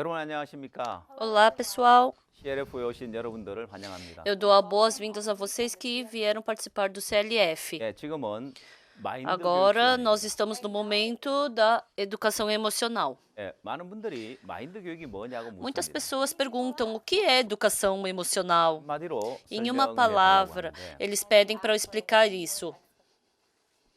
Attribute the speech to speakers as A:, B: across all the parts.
A: 여러분 안녕하십니까?
B: Olá, pessoal.
A: CLF에 오신 여러분들을 환영합니다.
B: Eu dou as boas-vindas a vocês que vieram participar do CLF.
A: 예, 지금은 마인드 교육
B: Agora nós
A: 시간입니다.
B: estamos no momento da educação emocional.
A: 예, 많은 분들이 마인드 교육이 뭐냐고
B: Muitas
A: 묻습니다.
B: pessoas perguntam o que é educação emocional.
A: 한마디로
B: Em uma
A: 설명해 달라고
B: palavra,
A: 하는데
B: eles pedem para eu explicar isso.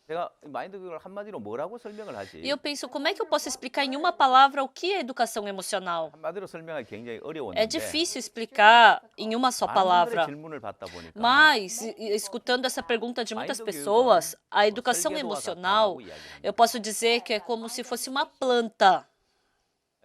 A: 제가 마인드 교육을 한마디로 뭐라고 설명을
B: E
A: 하지?
B: eu penso, como é que eu posso explicar em uma palavra o que é educação emocional?
A: 한마디로 설명하기 굉장히
B: É
A: 어려웠는데
B: difícil explicar em uma só
A: 많은 분들의
B: palavra.
A: 질문을 받다 보니까
B: Mas, escutando essa pergunta de muitas
A: 마인드
B: pessoas,
A: 교육은
B: a educação
A: 설계도와
B: emocional,
A: 같다고 이야기합니다.
B: eu posso dizer que é como se fosse uma planta.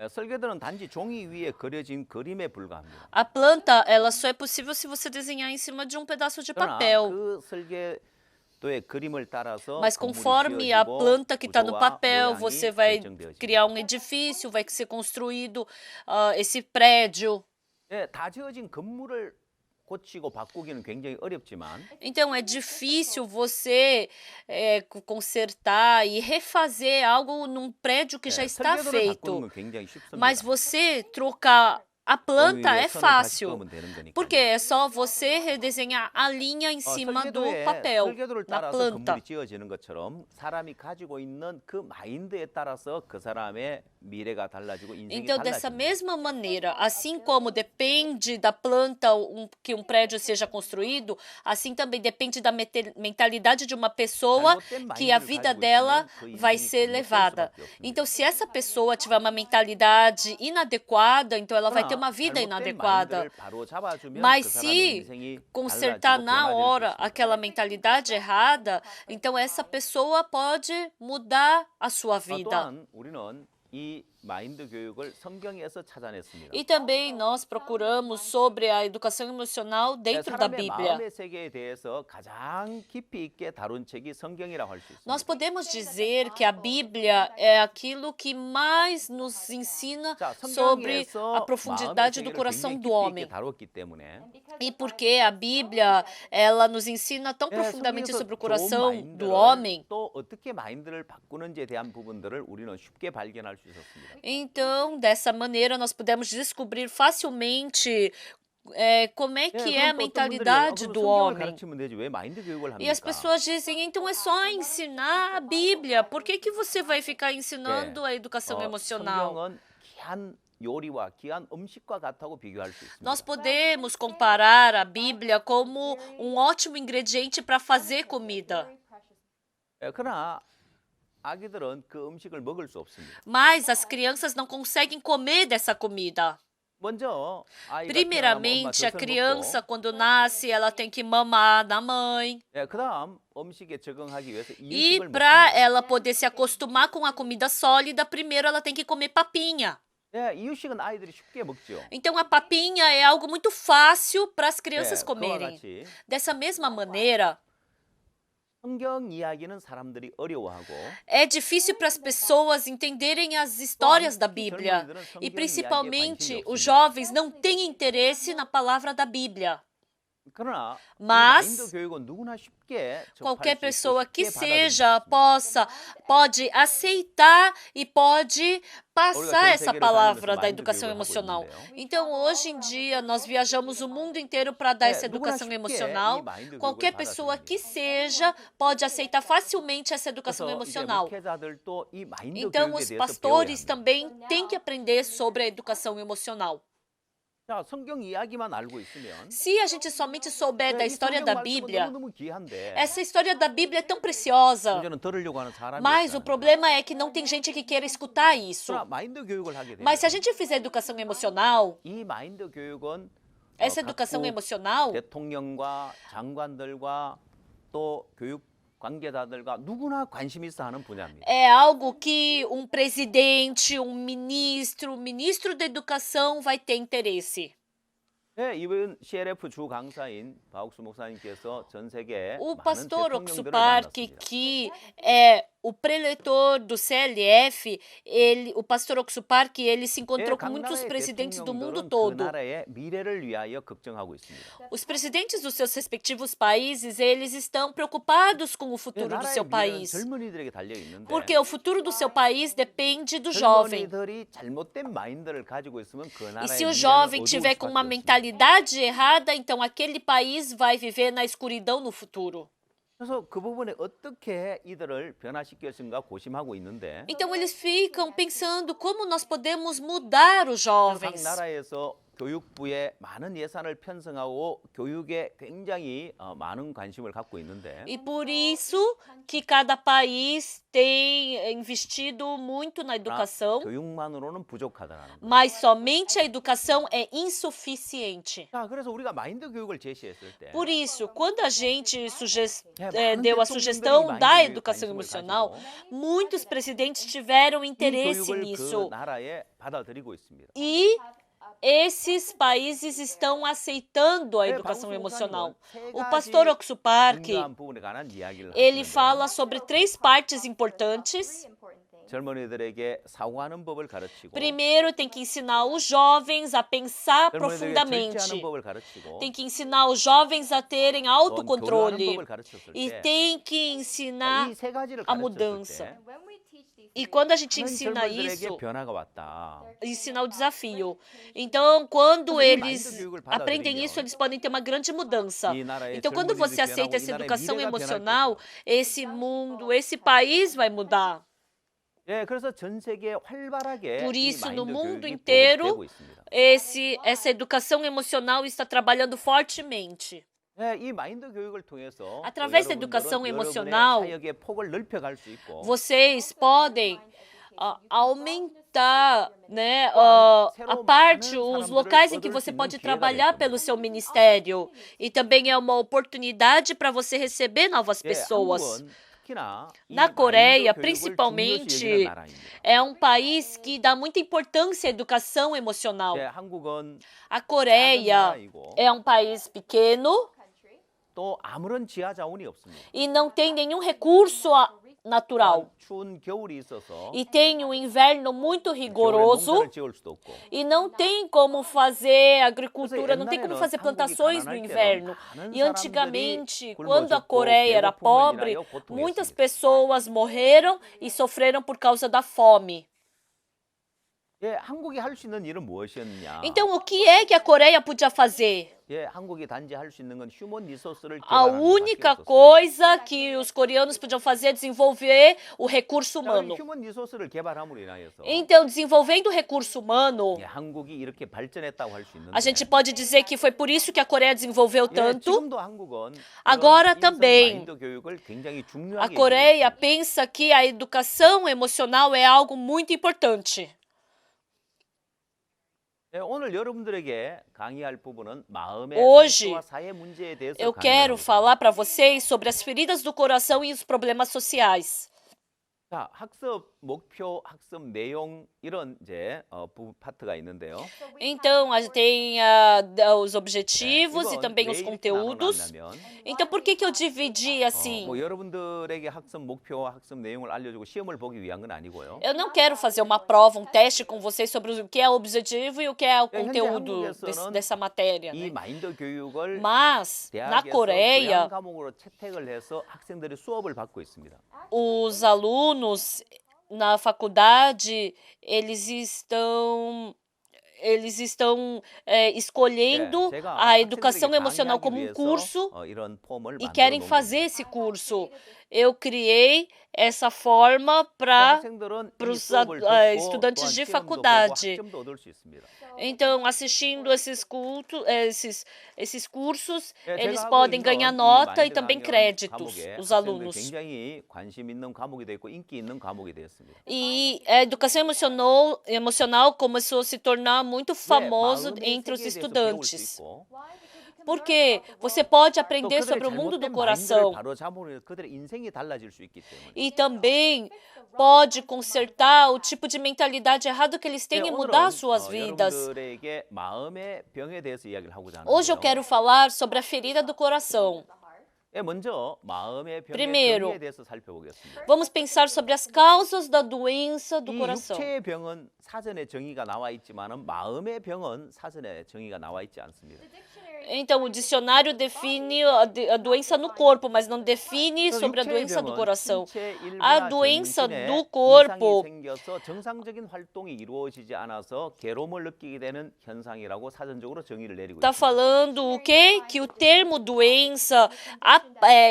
A: 예, 설계도는 단지 종이 위에 그려진 그림에 불과합니다.
B: A planta, ela só é possível se você desenhar em cima de um pedaço de
A: 그러나
B: papel.
A: 그 설계도의 그림을 따라서
B: Mas
A: 건물이
B: conforme a
A: 지어지고
B: planta que está no
A: 구조와
B: papel,
A: 모양이
B: você vai
A: 결정되어집니다.
B: criar um edifício, vai ser construído esse prédio.
A: 예, 다 지어진 건물을 고치고 바꾸기는 굉장히 어렵지만
B: Então, é difícil você consertar e refazer algo num prédio que já
A: 예,
B: está
A: 설계도를 바꾸는
B: feito.
A: 건 굉장히 쉽습니다.
B: Mas você trocar a
A: 그
B: planta
A: 위에
B: é
A: 선을 다시
B: fácil,
A: 그으면 되는 거니까요.
B: porque é só você redesenhar a linha em cima do papel,
A: 설계도를
B: na
A: 따라서
B: planta.
A: 건물이 지어지는 것처럼 사람이 가지고 있는 그 마인드에 따라서 그 사람의 미래가 달라지고 인생이
B: Então, dessa
A: 달라집니다.
B: mesma maneira, assim como depende da planta que um prédio seja construído, assim também depende da mentalidade de uma pessoa
A: 잘못된
B: que a
A: 마인드를
B: vida
A: 가지고
B: dela
A: 있으면 그
B: vai
A: 인생이
B: ser
A: 잘못될
B: levada.
A: 수밖에 없습니다.
B: Então, se essa pessoa tiver uma mentalidade inadequada, então ela vai ter uma vida
A: 잘못된
B: inadequada.
A: 마인드를 바로 잡아주면
B: Mas
A: 그 사람의
B: se
A: 인생이
B: consertar
A: 달라지고
B: na
A: 변화될 수
B: hora
A: 있습니다.
B: aquela mentalidade errada, então essa pessoa pode mudar a sua vida.
A: 또한 우리는 이 마인드 교육을 성경에서 찾아냈습니다.
B: E também nós procuramos sobre a educação emocional dentro da
A: 사람의
B: Bíblia.
A: 마음의 세계에 대해서 가장 깊이 있게 다룬 책이 성경이라고 할 수 있습니다.
B: Nós podemos dizer que a Bíblia é aquilo que mais nos ensina
A: 자,
B: sobre a
A: 성경에서
B: profundidade
A: 마음의
B: do
A: 세계를
B: coração
A: 굉장히
B: do
A: 깊이
B: homem.
A: 있게 다뤘기 때문에
B: E porque a Bíblia, ela nos ensina tão profundamente
A: 성경에서
B: sobre o
A: 좋은
B: coração do
A: 마인드를
B: homem.
A: 또 어떻게 마인드를 바꾸는지에 대한 부분들을 우리는 쉽게 발견할 수 있었습니다.
B: Então, dessa maneira, nós pudemos descobrir facilmente como é que é a
A: 그럼 또 어떤 분들이
B: mentalidade
A: 그럼
B: do
A: 성경을
B: homem.
A: 가르치면 되지 왜 마인드 교육을
B: E as
A: 합니까?
B: pessoas dizem, então é só ensinar a Bíblia. Por que que você vai ficar ensinando a educação emocional?
A: 성경은 귀한 요리와 귀한 음식과 같다고 비교할 수 있습니다.
B: Nós podemos comparar a Bíblia como um ótimo ingrediente para fazer comida.
A: 그러나 아기들은 그 음식을 먹을 수 없습니다.
B: Mas as crianças não conseguem comer dessa comida.
A: 먼저 아이가 태어나면 엄마
B: Primeiramente, a
A: 젖을
B: criança,
A: 먹고
B: quando nasce, ela tem que mamar da mãe.
A: 그다음 음식에 적응하기 위해서
B: E
A: 이유식을
B: para
A: 먹습니다.
B: ela poder se acostumar com a comida sólida, primeiro ela tem que comer papinha.
A: 이유식은 아이들이 쉽게 먹죠.
B: Então a papinha é algo muito fácil para as crianças
A: 그와
B: comerem.
A: 같이
B: Dessa mesma maneira,
A: 성경 이야기는 사람들이 어려워하고
B: é difícil para as pessoas entenderem as histórias da
A: 특히
B: Bíblia.
A: 젊은이들은
B: E
A: 성경 이야기에
B: principalmente
A: 관심이
B: os
A: 없습니다.
B: jovens não têm interesse na palavra da Bíblia.
A: 그러나 이
B: Mas
A: 마인드 교육은 누구나 쉽게 접할
B: qualquer
A: 수 있고
B: pessoa que
A: 쉽게 받아들일 수
B: seja
A: 있습니다.
B: pode aceitar e pode passar
A: 전
B: essa
A: 세계를
B: palavra
A: 다니면서
B: da
A: 마인드
B: educação
A: 교육을 하고
B: emocional.
A: 있는데요.
B: Então, hoje em dia, nós viajamos o mundo inteiro para dar essa
A: 누구나
B: educação
A: 쉽게
B: emocional.
A: 이 마인드
B: Qualquer
A: 교육을
B: pessoa
A: 받아들입니다.
B: que seja pode aceitar facilmente essa educação
A: 그래서 이제
B: emocional.
A: 목회자들도 이 마인드
B: Então,
A: 교육에
B: os
A: 대해서 배워야
B: pastores
A: 합니다.
B: também têm que aprender sobre a educação emocional.
A: 자, 성경 이야기만 알고 있으면
B: Se a gente somente souber da
A: 이
B: história
A: 성경
B: da
A: 말씀은
B: Bíblia,
A: 너무너무 귀한데
B: essa história da Bíblia é tão preciosa.
A: 문제는 들으려고 하는 사람이
B: Mas o
A: 없다는 거예요.
B: problema é que não tem gente que queira escutar isso.
A: 그러나 마인드 교육을 하게 되면
B: Mas se a gente fizer educação emocional,
A: 이 마인드 교육은
B: essa educação
A: 각국
B: emocional,
A: 대통령과 장관들과 또 교육 관계자들과 누구나 관심 있어 하는 분야입니다.
B: é algo que um presidente, um ministro da educação vai ter interesse.
A: 네, 이번 CLF 주 강사인 박옥수 목사님께서 전 세계
B: O
A: 많은
B: pastor
A: 대통령들을
B: Oxupark,
A: 만났습니다.
B: que é o preletor do CLF, o pastor Oxupark, ele se
A: 예,
B: encontrou com
A: 각
B: muitos
A: 나라의
B: presidentes do mundo
A: 대통령들은 그
B: todo.
A: 나라의 미래를 위하여 걱정하고 있습니다.
B: Os presidentes dos seus respectivos países, eles estão preocupados com o
A: 예,
B: futuro do
A: 나라의
B: seu
A: 미래는
B: país.
A: 젊은이들에게 달려 있는데
B: Porque o futuro do seu país depende do jovem.
A: 젊은이들이 잘못된 마인드를 가지고 있으면 그
B: E
A: 나라의
B: se o
A: 미래는
B: jovem
A: 어두울
B: tiver com
A: 수밖에
B: uma
A: 없습니다.
B: mentalidade errada, então aquele país vai viver na escuridão no futuro.
A: 그래서 그 부분에 어떻게 이들을 변화시킬 것인가 고심하고 있는데
B: Então eles ficam pensando como nós podemos mudar os
A: 각
B: jovens.
A: 나라에서 교육부에 많은 예산을 편성하고 교육에 굉장히 많은 관심을 갖고 있는데
B: E por isso que cada país tem investido muito na educação,
A: 교육만으로는 부족하다는 거예요.
B: mas somente a educação é insuficiente.
A: 자, 그래서 우리가 마인드 교육을 제시했을 때
B: Por isso, quando a gente
A: 많은
B: deu a
A: 대통령들이
B: sugestão
A: 마인드
B: da
A: 교육에
B: educação
A: 관심을
B: emocional,
A: 가지고
B: muitos presidentes tiveram
A: 이
B: interesse
A: 교육을 그
B: nisso.
A: 나라에 받아들이고 있습니다.
B: E esses países estão aceitando a
A: 네,
B: educação
A: 박옥수
B: emocional.
A: 목사님은 세
B: O pastor
A: 가지
B: Oxupark,
A: 중요한 부분에 관한 이야기를
B: ele
A: 하시는데요.
B: fala sobre 3 partes importantes.
A: 젊은이들에게 사고하는 법을 가르치고
B: Primeiro, tem que ensinar os jovens a pensar
A: 젊은이들에게 절제하는
B: profundamente.
A: 법을 가르치고
B: Tem que ensinar os jovens a terem
A: 교류하는
B: autocontrole.
A: 법을 가르쳤을
B: E
A: 때
B: tem que ensinar
A: 이 세 가지를
B: a
A: 가르쳤을
B: mudança.
A: 때
B: E quando a gente
A: 많은
B: ensina
A: 젊은이들에게
B: isso,
A: 변화가 왔다.
B: ensina o desafio. Então, quando
A: 그래서 이
B: eles
A: 마인드 교육을
B: aprendem
A: 받아들이면
B: isso, eles podem ter uma grande mudança.
A: 이 나라의
B: Então, quando você
A: 젊은이들이
B: aceita
A: 변하고
B: essa
A: 이 나라의
B: educação
A: 미래가 변할
B: emocional,
A: 것이다.
B: esse mundo, esse país vai mudar.
A: 예, 그래서 전 세계에 활발하게
B: Por
A: 이
B: isso, no
A: 마인드
B: mundo
A: 교육이
B: inteiro,
A: 보급되고 있습니다.
B: essa educação emocional está trabalhando fortemente.
A: 예, 이 마인드 교육을 통해서
B: Através da
A: 여러분들은
B: educação
A: 여러분의
B: emocional,
A: 사역의 폭을 넓혀갈 수 있고
B: vocês podem aumentar, né, a parte, os locais em que você pode trabalhar pelo seu ministério. E também é uma oportunidade para você receber novas
A: 예,
B: pessoas.
A: 한국은 특히나 이
B: Na Coreia,
A: 마인드 교육을
B: principalmente,
A: 중요시 여기는 나라입니다.
B: é um país que dá muita importância à educação emocional.
A: 예, 한국은
B: A Coreia é um país pequeno
A: 또 아무런 지하 자원이 없습니다.
B: e não tem nenhum recurso natural.
A: 추운 겨울이 있어서
B: E tem um inverno muito
A: 겨울에
B: rigoroso
A: 농사를 지을 수도 없고
B: e não tem como fazer agricultura,
A: 그래서
B: não tem como
A: 옛날에는
B: fazer
A: 한국이
B: plantações no
A: 가난할
B: inverno.
A: 때는
B: E
A: 많은
B: antigamente,
A: 사람들이
B: quando a
A: 굶어
B: Coreia
A: 죽고
B: era
A: 배고픔을
B: pobre,
A: 인하여 고통했습니다.
B: muitas pessoas morreram e sofreram por causa da fome.
A: 예, 한국이 할 수 있는 일은 무엇이었냐?
B: Então, o que é que a Coreia podia fazer?
A: 예, 한국이 단지 할 수 있는 건 휴먼 리소스를
B: A
A: 개발하는
B: única
A: 것밖에 없었습니다.
B: coisa que os coreanos podiam fazer é desenvolver o recurso
A: 자,
B: humano.
A: 휴먼 리소스를 개발함으로 인하여서
B: Então, desenvolvendo o recurso humano,
A: 예, 한국이 이렇게 발전했다고 할 수 있는데
B: a gente pode dizer que foi por isso que a Coreia desenvolveu
A: 예,
B: tanto.
A: 지금도 한국은
B: Agora
A: 이런
B: também,
A: 마인드 교육을 굉장히
B: A
A: 중요하게
B: Coreia
A: 여기고 있습니다.
B: pensa que a educação emocional é algo muito importante.
A: 예, 오늘 여러분들에게 강의할 부분은 마음의
B: Hoje,
A: 상처와 사회 문제에 대해서
B: Eu
A: 강의하는
B: quero
A: 겁니다.
B: falar para vocês sobre as feridas do coração e os problemas sociais.
A: 자, 학습 목표, 학습 내용 이런 이제 파트가 있는데요.
B: Então, a gente tem os objetivos e
A: 이건
B: também
A: 왜
B: os
A: 이렇게
B: conteúdos.
A: 나눠놨냐면
B: Então, por que eu dividi assim?
A: 뭐 여러분들에게 학습 목표와 학습 내용을 알려주고 시험을 보기 위한 건 아니고요.
B: Eu não quero fazer uma prova, um teste com vocês sobre o que é o objetivo e o que é o
A: 현재
B: conteúdo
A: 한국에서는
B: dessa matéria.
A: 이
B: Né?
A: 마인드 교육을
B: Mas, na
A: 대학에서
B: Coreia,
A: 교양 과목으로 채택을 해서 학생들이 수업을 받고 있습니다.
B: os alunos na faculdade, eles estão escolhendo
A: 제가
B: a educação
A: 학생들에게
B: emocional
A: 강의하기
B: como um
A: 위해서
B: curso
A: 이런 폼을
B: e
A: 만들어
B: querem
A: 놓은
B: fazer
A: 겁니다.
B: esse curso. Eu criei essa forma para
A: 학생들은 이
B: pros
A: 수업을
B: estudantes
A: 듣고
B: de
A: 또한 시험도 보고
B: faculdade.
A: 학점도 얻을 수 있습니다.
B: Então, assistindo esses cursos,
A: 예,
B: eles
A: 제가 하고
B: podem
A: 있는
B: ganhar
A: 이
B: nota e
A: 마인드
B: também
A: 강연
B: créditos,
A: 과목에
B: os
A: 학생들
B: alunos.
A: 굉장히 관심 있는 과목이 됐고 인기 있는 과목이 되었습니다.
B: E a educação emocional começou a se tornar muito famoso
A: 마음의
B: entre os
A: 세계에 대해서 배울 수
B: estudantes.
A: 있고
B: Porque você pode
A: 또
B: aprender
A: 그들의
B: sobre o mundo do
A: 잘못된 마인드를
B: coração
A: 바로잡으면 그들의 인생이 달라질 수 있기 때문에.
B: e também pode consertar o tipo de mentalidade errada que eles
A: 네,
B: têm e
A: 오늘은
B: mudar suas vidas.
A: 여러분들에게 마음의 병에 대해서 이야기를 하고자
B: Hoje eu
A: 하는데요.
B: quero falar sobre a ferida do coração.
A: 예, 먼저 마음의 병의
B: Primeiro,
A: 정의에 대해서 살펴보겠습니다.
B: Vamos pensar sobre as causas da doença do
A: 이
B: coração.
A: 육체의 병은 사전에 정의가 나와 있지만은 마음의 병은 사전에 정의가 나와 있지 않습니다.
B: Então, o dicionário define a doença no corpo, mas não define sobre a
A: 육체의
B: doença do
A: 병은
B: coração.
A: 신체
B: A
A: 일부나
B: doença
A: 정신에
B: do
A: 이상이
B: corpo
A: 생겨서 정상적인 활동이 이루어지지 않아서 괴로움을 느끼게 되는 현상이라고 사전적으로 정의를 내리고
B: está
A: 있습니다.
B: falando o quê? Que o termo doença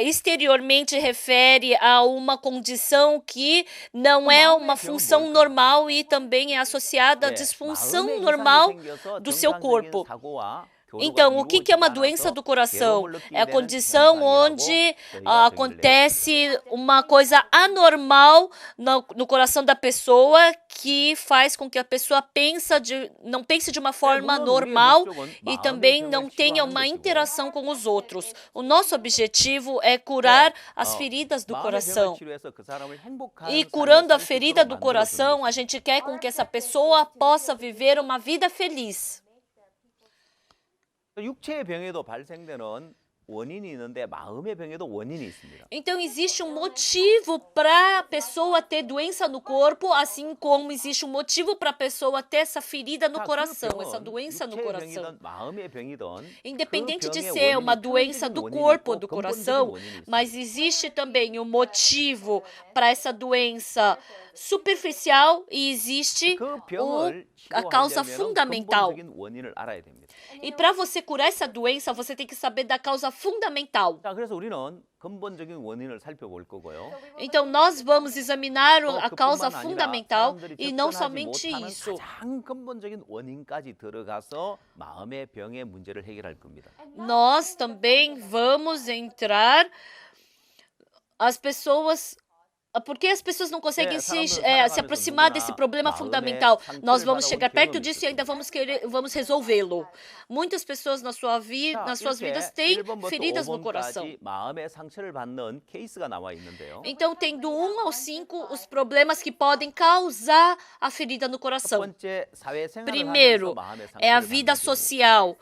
B: exteriormente refere a uma condição que não é uma função normal e também é associada à
A: 예,
B: disfunção
A: 마음의
B: normal
A: 이상이 생겨서
B: do seu
A: 정상적인
B: corpo.
A: 사고와 교류가
B: Então, o que é uma
A: 이루어지지
B: doença
A: 않아서
B: do coração?
A: 괴로움을 느끼게
B: É a
A: 되는
B: condição
A: 현상이라고
B: onde
A: 저희가 정의를 내렸습니다.
B: acontece uma coisa anormal no coração da pessoa que faz com que a pessoa não pense de uma forma
A: 물론 우리의
B: normal
A: 목적은
B: e
A: 마음의
B: também
A: 병을
B: não tenha
A: 치료하는
B: uma
A: 것이고,
B: interação com os outros. O nosso objetivo é curar as feridas do
A: 마음의 병을
B: coração.
A: 치료해서 그 사람을 행복한
B: E
A: 삶을
B: curando a
A: 살 수
B: ferida
A: 있도록
B: do
A: 만들어주는
B: coração, a
A: 것입니다.
B: gente quer com que essa pessoa possa viver uma vida feliz.
A: 육체의 병에도 발생되는 원인이 있는데 마음의 병에도 원인이 있습니다.
B: Então, existe um motivo para a pessoa ter doença no corpo, assim como existe um motivo para a pessoa ter essa ferida no
A: 자, 그
B: coração, essa
A: 병은
B: doença no
A: 육체의
B: coração.
A: 병이든 마음의 병이든
B: Independente
A: 그
B: de
A: 병의
B: ser uma
A: 원인이
B: doença
A: 표면적인
B: do
A: 원인이
B: corpo ou
A: 있고
B: do
A: 근본적인
B: coração,
A: 원인이 있습니다.
B: mas existe também um motivo para essa doença superficial e existe
A: 그 병을
B: a causa
A: 치료하려면
B: fundamental.
A: 근본적인 원인을 알아야 됩니다.
B: E para você curar essa doença, você tem que saber da causa fundamental.
A: 자, 그래서 우리는 근본적인 원인을 살펴볼 거고요.
B: Então, nós vamos examinar
A: 또
B: a causa
A: 그뿐만 아니라
B: fundamental
A: 사람들이
B: e não
A: 접근하지
B: somente
A: 못하는
B: isso.
A: 가장 근본적인 원인까지 들어가서 마음의 병의 문제를 해결할 겁니다.
B: Nós também vamos entrar as pessoas. Por que as pessoas não conseguem se aproximar desse problema fundamental? Nós vamos chegar perto disso e ainda vamos resolvê-lo. Muitas pessoas nas suas vidas têm
A: 1번부터
B: feridas no coração.
A: 5번까지 마음의 상처를 받는 케이스가 나와 있는데요.
B: Então, tem do 1 ao 5 os problemas que podem causar a ferida no
A: 첫
B: coração.
A: 번째, 사회생활을
B: Primeiro,
A: 하면서 마음의
B: é a
A: 상처를
B: vida
A: 받는 경우.
B: social.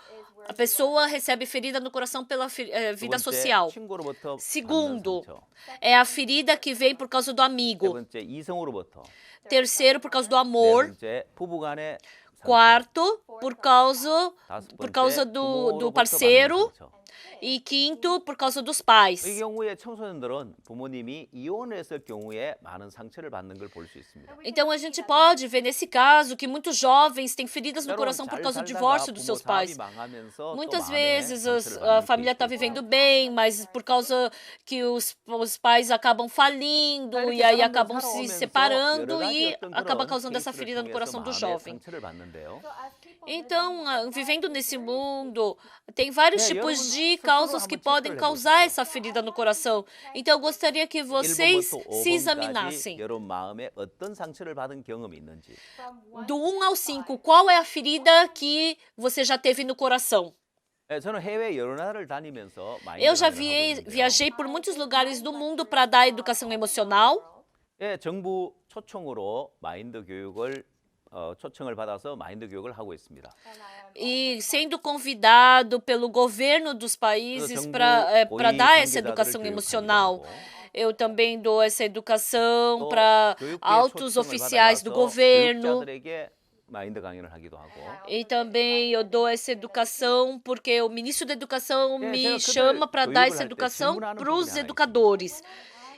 B: A pessoa recebe ferida no coração pela
A: 두
B: vida
A: 번째,
B: social.
A: 친구로부터 받는
B: Segundo,
A: 상처.
B: é a ferida que vem por causa do
A: 세
B: amigo.
A: 번째, 이성으로부터.
B: Terceiro, por causa do
A: 네
B: amor.
A: 번째, 부부간의 상처.
B: Quarto, por causa
A: 다섯
B: causa
A: 번째,
B: do
A: 부모로부터
B: parceiro.
A: 받는 상처.
B: E quinto, por causa dos pais.
A: 이 경우에 청소년들은 부모님이 이혼했을 경우에 많은 상처를 받는 걸 볼 수 있습니다.
B: Então a gente pode ver nesse caso que muitos jovens têm feridas no
A: 때론
B: coração por
A: 잘
B: causa do
A: 살다가
B: divórcio dos
A: 부모
B: seus
A: 사업이
B: pais.
A: 망하면서 또
B: Muitas
A: 마음에
B: vezes
A: 상처를
B: a
A: 받는
B: família está
A: 케이스가
B: vivendo
A: 있습니다.
B: bem, mas por causa que os pais acabam falindo
A: 이렇게
B: e aí
A: 사람들
B: acabam se
A: 살아오면서
B: separando
A: 여러 가지
B: e
A: 어떤
B: acaba
A: 그런
B: causando essa
A: 케이스를
B: ferida no
A: 통해서
B: coração do
A: 마음의
B: jovem.
A: 상처를 받는데요.
B: Então, vivendo nesse mundo, tem vários
A: 네,
B: tipos
A: 여러분
B: de
A: 스스로
B: causas
A: 한번
B: que podem
A: 체크를
B: causar
A: 해보십시오.
B: essa ferida no coração. Então, eu gostaria que vocês
A: 1번부터
B: se
A: 5번까지
B: examinassem.
A: 여러분 마음에 어떤 상처를 받은 경험이 있는지.
B: Do 1 ao 5, qual é a ferida que você já teve no coração?
A: 네, 저는 해외 여러 나라를 다니면서 마인드
B: Eu já
A: 강연을 하고 있는데요.
B: viajei por muitos lugares do mundo para dar educação emocional.
A: 예, 정부 초청으로 마인드 교육을 초청을 받아서 마인드 교육을 하고 있습니다.
B: E sendo convidado pelo governo dos países para
A: 고위
B: dar essa
A: 관계자들을
B: educação
A: 교육하기도
B: emocional.
A: 하고,
B: Eu também dou essa educação
A: 또
B: para
A: 교육부의
B: altos
A: 초청을
B: oficiais do
A: 받아가서
B: governo.
A: 교육자들에게 마인드 강연을 하기도 하고.
B: E também eu dou essa educação porque o ministro da educação
A: 제가
B: me
A: 그들
B: chama para dar
A: 교육을
B: essa
A: 할때
B: educação
A: 질문하는
B: para os
A: 부분이 하나
B: educadores.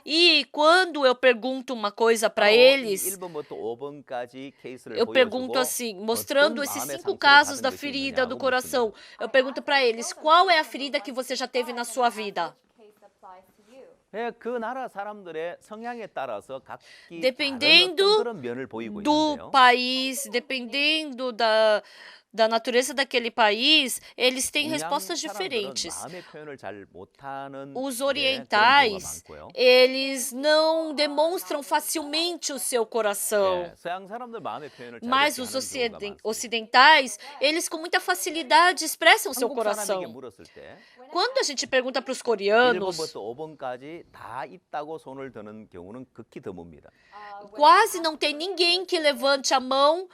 B: E quando eu pergunto uma coisa para
A: 이
B: eles,
A: 1번부터 5번까지 케이스를
B: eu pergunto
A: 보여주고
B: assim, mostrando
A: 어떤
B: esses
A: 마음의
B: 5
A: 상처를
B: casos
A: 받은
B: da
A: 것이
B: ferida do
A: 있느냐고
B: coração.
A: 묻습니다.
B: Eu pergunto para eles, qual é a ferida que você já teve na sua vida?
A: 예, 그 나라 사람들의 성향에 따라서 각기 다른
B: Dependendo
A: 어떤 그런 면을 보이고
B: do
A: 있는데요.
B: país, dependendo da natureza daquele país, eles têm
A: 동양
B: respostas
A: 사람들은
B: diferentes.
A: 마음의 표현을 잘 못하는
B: Os
A: 그런 경우가
B: orientais,
A: 많고요.
B: eles não demonstram facilmente o seu coração.
A: 예, 서양 사람들 마음의 표현을 잘
B: Mas
A: 그렇게
B: os
A: 하는 경우가 많습니다.
B: ocidentais, eles com muita facilidade expressam seu
A: 한국 사람에게
B: coração.
A: 물었을 때
B: Quando a gente pergunta para os coreanos,
A: 1번부터 5번까지 다 있다고 손을 드는 경우는 극히 드뭅니다.
B: quase não tem ninguém que levante a mão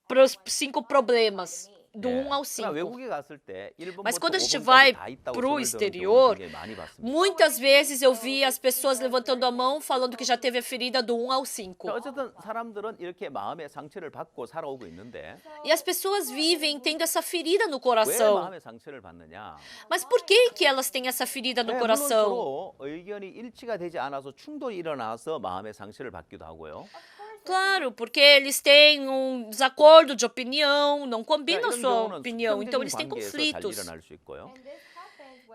B: para os 5 problemas, do
A: 예,
B: 1 ao
A: 그러나
B: 5.
A: 외국에 갔을 때
B: Mas
A: 1번부터
B: quando a gente
A: 5번까지
B: vai
A: 다 있다고
B: pro
A: 손을 드는
B: exterior,
A: 경우를 굉장히 많이 봤습니다.
B: Muitas vezes eu vi as pessoas levantando a mão falando que já teve a ferida do 1 ao 5.
A: 어쨌든 사람들은 이렇게 마음의 상처를 받고 살아오고 있는데
B: E as pessoas vivem tendo essa ferida no
A: 왜
B: coração.
A: 마음의 상처를 받느냐?
B: Mas por que elas têm essa ferida no
A: 물론
B: coração?
A: 서로 의견이 일치가 되지 않아서 충돌이 일어나서 마음의 상처를 받기도 하고요.
B: Claro, porque eles têm um desacordo de opinião, não combinam
A: 이런
B: sua
A: 경우는
B: opinião, então
A: 수평적인
B: eles têm
A: 관계에서 잘
B: conflitos.
A: 일어날 수 있고요.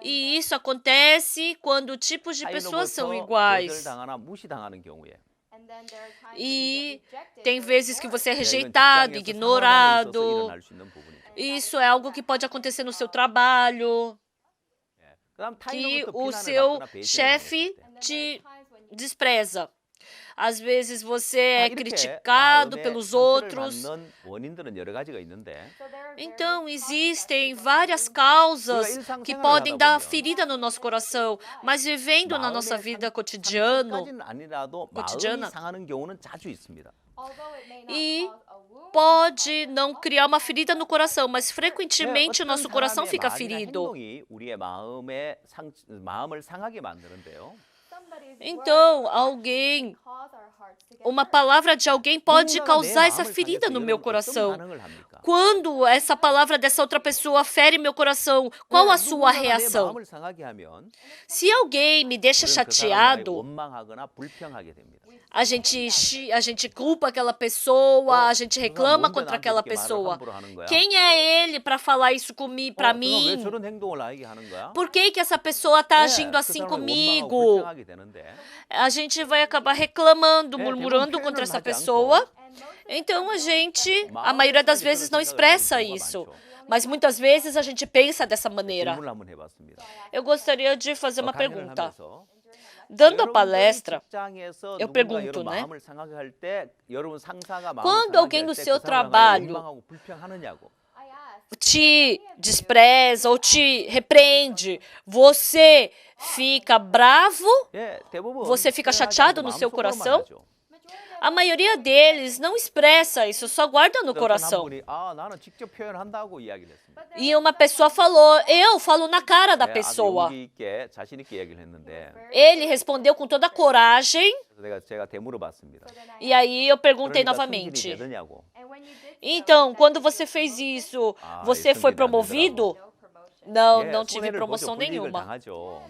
B: E isso acontece quando tipos de pessoas são
A: 사이로부터
B: iguais.
A: 거절당하나 무시당하는 경우에
B: E tem vezes que você é
A: 이건
B: rejeitado,
A: 직장에서 상호 간에 있어서
B: ignorado.
A: 일어날 수 있는 부분이죠.
B: Isso é algo que pode acontecer no seu trabalho,
A: 예. 그다음
B: que
A: 타인으로부터
B: o
A: 비난을
B: seu
A: 받거나 배신을
B: chefe
A: 당했을 때.
B: te despreza. Às vezes você
A: 자,
B: é
A: 이렇게
B: criticado
A: 마음의
B: pelos
A: 상처를
B: outros.
A: 받는 원인들은 여러 가지가 있는데
B: Então, existem várias causas que podem dar ferida no nosso coração, mas vivendo na nossa vida cotidiana,
A: 상처까지는 아니라도
B: cotidiana.
A: 마음이 상하는 경우는 자주 있습니다.
B: e pode não criar uma ferida no coração, mas frequentemente o nosso coração fica ferido.
A: 행동이 우리의 마음을 상하게 만드는데요.
B: Então, uma palavra de alguém pode causar essa ferida no meu coração. Quando essa palavra dessa outra pessoa fere meu coração, qual a sua reação? Se alguém me deixa chateado,
A: 원망하거나 불평하게 됩니다.
B: a gente culpa aquela pessoa, a gente reclama contra aquela pessoa. Quem é ele para falar isso comigo, para
A: 왜
B: mim?
A: 저런 행동을 나에게 하는 거야?
B: Por que essa pessoa está agindo
A: 그
B: assim
A: 사람을 원망하고
B: comigo?
A: 불평하게 되는데
B: A gente vai acabar reclamando,
A: É,
B: murmurando
A: tem um
B: contra
A: pleno
B: essa
A: não
B: pessoa. Então a maioria das vezes não expressa isso. Mas muitas vezes a gente pensa dessa maneira.
A: 질문을 한번 해봤습니다.
B: Eu gostaria de fazer uma
A: 강연을
B: pergunta.
A: 하면서
B: Dando a
A: 여러분들이
B: palestra,
A: 직장에서
B: eu
A: 누군가
B: pergunto,
A: 여러분
B: né?
A: 마음을 상하게 할 때 여러분 상사가 마음을
B: Quando
A: 상하게
B: alguém
A: 할
B: no
A: 때
B: seu
A: 그 사람을
B: trabalho
A: 원망하고 불평하느냐고.
B: te despreza ou te repreende, você fica bravo?
A: 예, 대부분
B: Você fica
A: 표현하지
B: chateado
A: 않고
B: no seu
A: 마음속으로만
B: coração?
A: 하죠.
B: A maioria deles não expressa isso, só guarda no
A: 어떤 한
B: coração.
A: 분이 나는 직접 표현한다고 이야기를 했습니다.
B: E uma pessoa falou, eu falo na cara da
A: 네, 아주
B: pessoa.
A: 용기 있게 자신 있게 얘기를 했는데
B: Ele respondeu com toda a coragem,
A: 그래서 제가 되물어봤습니다.
B: e aí eu perguntei
A: 그러니까 승진이
B: novamente.
A: 되느냐고.
B: Então, quando você fez isso, você foi promovido? Não,
A: 예,
B: não tive
A: 손해를
B: promoção
A: 보죠. 불이익을
B: nenhuma.
A: 당하죠.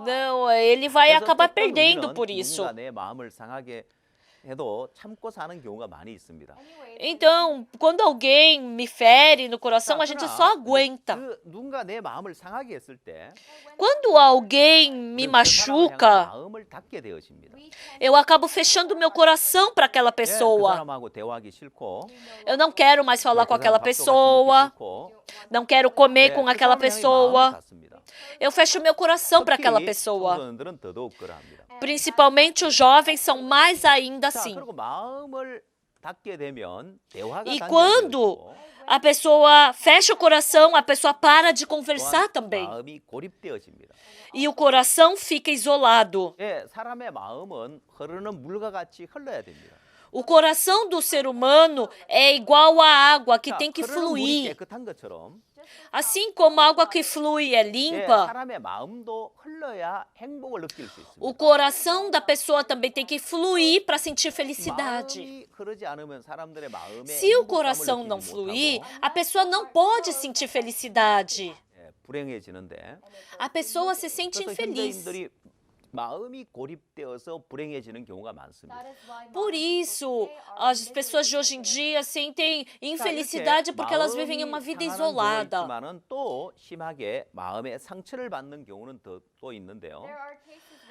B: Não, ele vai
A: 그래서
B: acabar
A: 때때로
B: perdendo
A: 우리는
B: por isso.
A: 누군가 내 마음을 상하게 해도 참고 사는 경우가 많이 있습니다.
B: Então, quando alguém me fere no coração, a gente só aguenta.
A: 그 누군가 내 마음을 상하게 했을 때
B: Quando alguém me
A: 우리는 그 사람을 향한
B: machuca,
A: 마음을 닫게 되어집니다.
B: eu acabo fechando meu coração para aquela
A: 예, 그
B: pessoa.
A: 사람하고 대화하기 싫고
B: Eu não quero mais falar
A: 그
B: com aquela
A: 사람 밥도 같이
B: pessoa,
A: 먹기 싫고,
B: não quero comer
A: 예,
B: com
A: 그
B: aquela
A: 사람을 향해 마음을
B: pessoa.
A: 닫습니다.
B: Eu fecho meu coração para aquela
A: 특히
B: pessoa.
A: 청소년들은 더더욱 그러합니다.
B: Principalmente os jovens são mais ainda
A: 자,
B: assim.
A: 그리고 마음을 닫게 되면 대화가
B: E
A: 단절되어지고
B: quando a pessoa fecha o coração, a pessoa para de conversar
A: 또한
B: também.
A: 마음이 고립되어집니다.
B: E o coração fica isolado.
A: 예, 사람의 마음은 흐르는 물과 같이 흘러야 됩니다.
B: O coração do ser humano é igual à água que
A: 자,
B: tem que
A: 흐르는 물이
B: fluir.
A: 깨끗한 것처럼
B: Assim como a água que flui é
A: 예,
B: limpa,
A: 사람의 마음도 흘러야 행복을 느낄 수
B: o
A: 있습니다.
B: coração da pessoa também tem que fluir para sentir felicidade.
A: 마음이 흐르지 않으면 사람들의 마음에
B: Se o
A: 행복감을
B: coração
A: 느끼지
B: não
A: 못하고
B: fluir, a pessoa não pode sentir felicidade.
A: 예, 불행해지는데
B: A pessoa se sente
A: 그래서
B: infeliz.
A: 현대인들이 마음이 고립되어서 불행해지는 경우가 많습니다.
B: Por isso, as pessoas de hoje em dia sentem infelicidade porque elas vivem uma vida isolada.
A: 있지만은 또 심하게 마음의 상처를 받는 경우는 또 있는데요.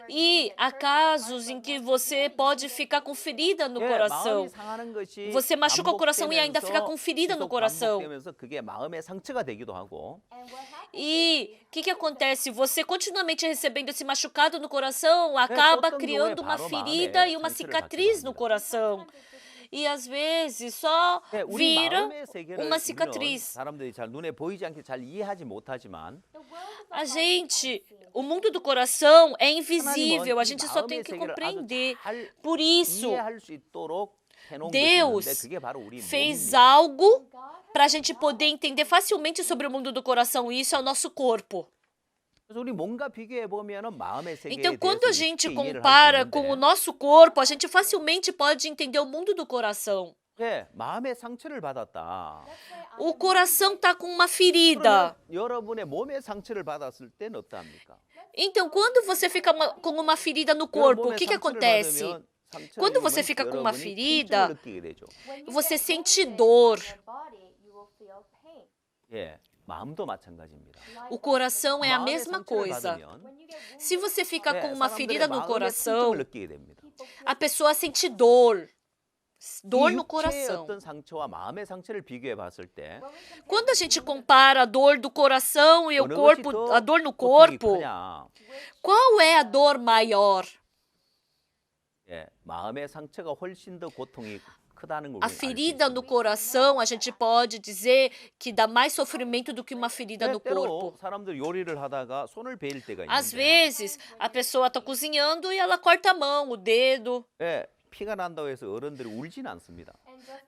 B: E há casos em que você pode ficar com ferida no
A: 예,
B: coração.
A: 마음이 상하는 것이
B: Você machuca o coração e ainda fica
A: 반복되면서
B: com ferida no
A: 지속
B: coração.
A: 반복되면서 그게 마음의 상처가 되기도 하고
B: E o que acontece? Você continuamente recebendo esse machucado no coração
A: 또
B: acaba
A: 어떤
B: criando
A: 경우에
B: uma
A: 바로
B: ferida
A: 마음에
B: e uma
A: 상처를 받기도
B: cicatriz no
A: 합니다.
B: coração. E às vezes só
A: 예, 우리
B: vira
A: 마음의 세계를
B: uma
A: 우리는
B: cicatriz.
A: 사람들이 잘 눈에 보이지 않게 잘 이해하지 못하지만
B: O mundo do coração é
A: 하나님은
B: invisível, a
A: 이
B: gente só tem
A: 마음의
B: que
A: 세계를 아주
B: compreender.
A: 잘
B: Por isso,
A: 이해할 수 있도록 해놓은 것이 있는데
B: Deus
A: 그게 바로 우리
B: fez
A: 몸입니다.
B: algo para a gente poder entender facilmente sobre o mundo do coração, e isso é o nosso corpo.
A: 그래서 우리 몸과 비교해 보면은 마음의 세계에
B: Então,
A: 대해서
B: quando a
A: 쉽게
B: gente
A: 이해를 할수
B: compara com o
A: 있는데
B: nosso corpo, a gente facilmente pode entender o mundo do coração.
A: 예, 마음의 상처를 받았다.
B: O coração está com uma ferida.
A: 그러면 여러분의 몸의 상처를 받았을 때는 어떠합니까?
B: Então, quando você fica com uma ferida no corpo, o que acontece? Quando você fica com uma ferida, você sente dor.
A: 예, 마음도 마찬가지입니다.
B: O coração é a
A: 마음의
B: mesma
A: 상처를
B: coisa.
A: 받으면
B: Se você fica
A: 예,
B: com uma
A: 사람들의
B: ferida no
A: 마음의
B: coração,
A: 통증을 느끼게 됩니다.
B: a pessoa sente dor. Dor
A: 이
B: no
A: 육체의
B: coração.
A: 어떤 상처와 마음의 상처를 비교해 봤을 때
B: Quando a gente compara a dor do coração e o
A: 어느 것이
B: corpo,
A: 더
B: a dor no
A: 고통이
B: corpo,
A: 크냐?
B: qual é a dor maior?
A: 예, 마음의 상처가 훨씬 더 고통이 크다는 걸
B: A
A: 우리는 알수
B: ferida no
A: 있습니다.
B: coração, a gente pode dizer que dá mais sofrimento do que uma ferida no
A: 때로
B: corpo.
A: 사람들 요리를 하다가 손을 베일 때가
B: Às
A: 있는데
B: vezes, a pessoa está cozinhando e ela corta a mão, o dedo.
A: 예, 피가 난다고 해서 어른들이 울진 않습니다.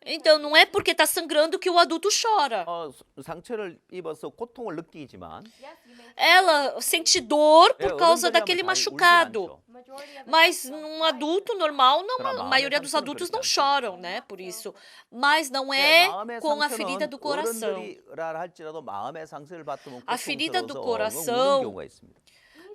B: Então, não é porque está sangrando que o adulto chora.
A: 상처를 입어서 고통을 느끼지만
B: Ela sente dor
A: 예,
B: por causa
A: 어른들이
B: daquele
A: 하면 잘 울진
B: machucado.
A: 않죠.
B: Mas um adulto normal, não,
A: 그러나
B: a
A: 마음의
B: maioria dos
A: 상처는
B: adultos
A: 그렇지
B: não
A: 않습니다.
B: choram, né? Por isso. Mas não
A: 예,
B: é
A: 마음의
B: com a ferida
A: 상처는
B: do coração.
A: 어른들이라 할지라도 마음의 상처를 받으면
B: A ferida do
A: 고통스러워서 엉엉
B: coração
A: 우는 경우가 있습니다.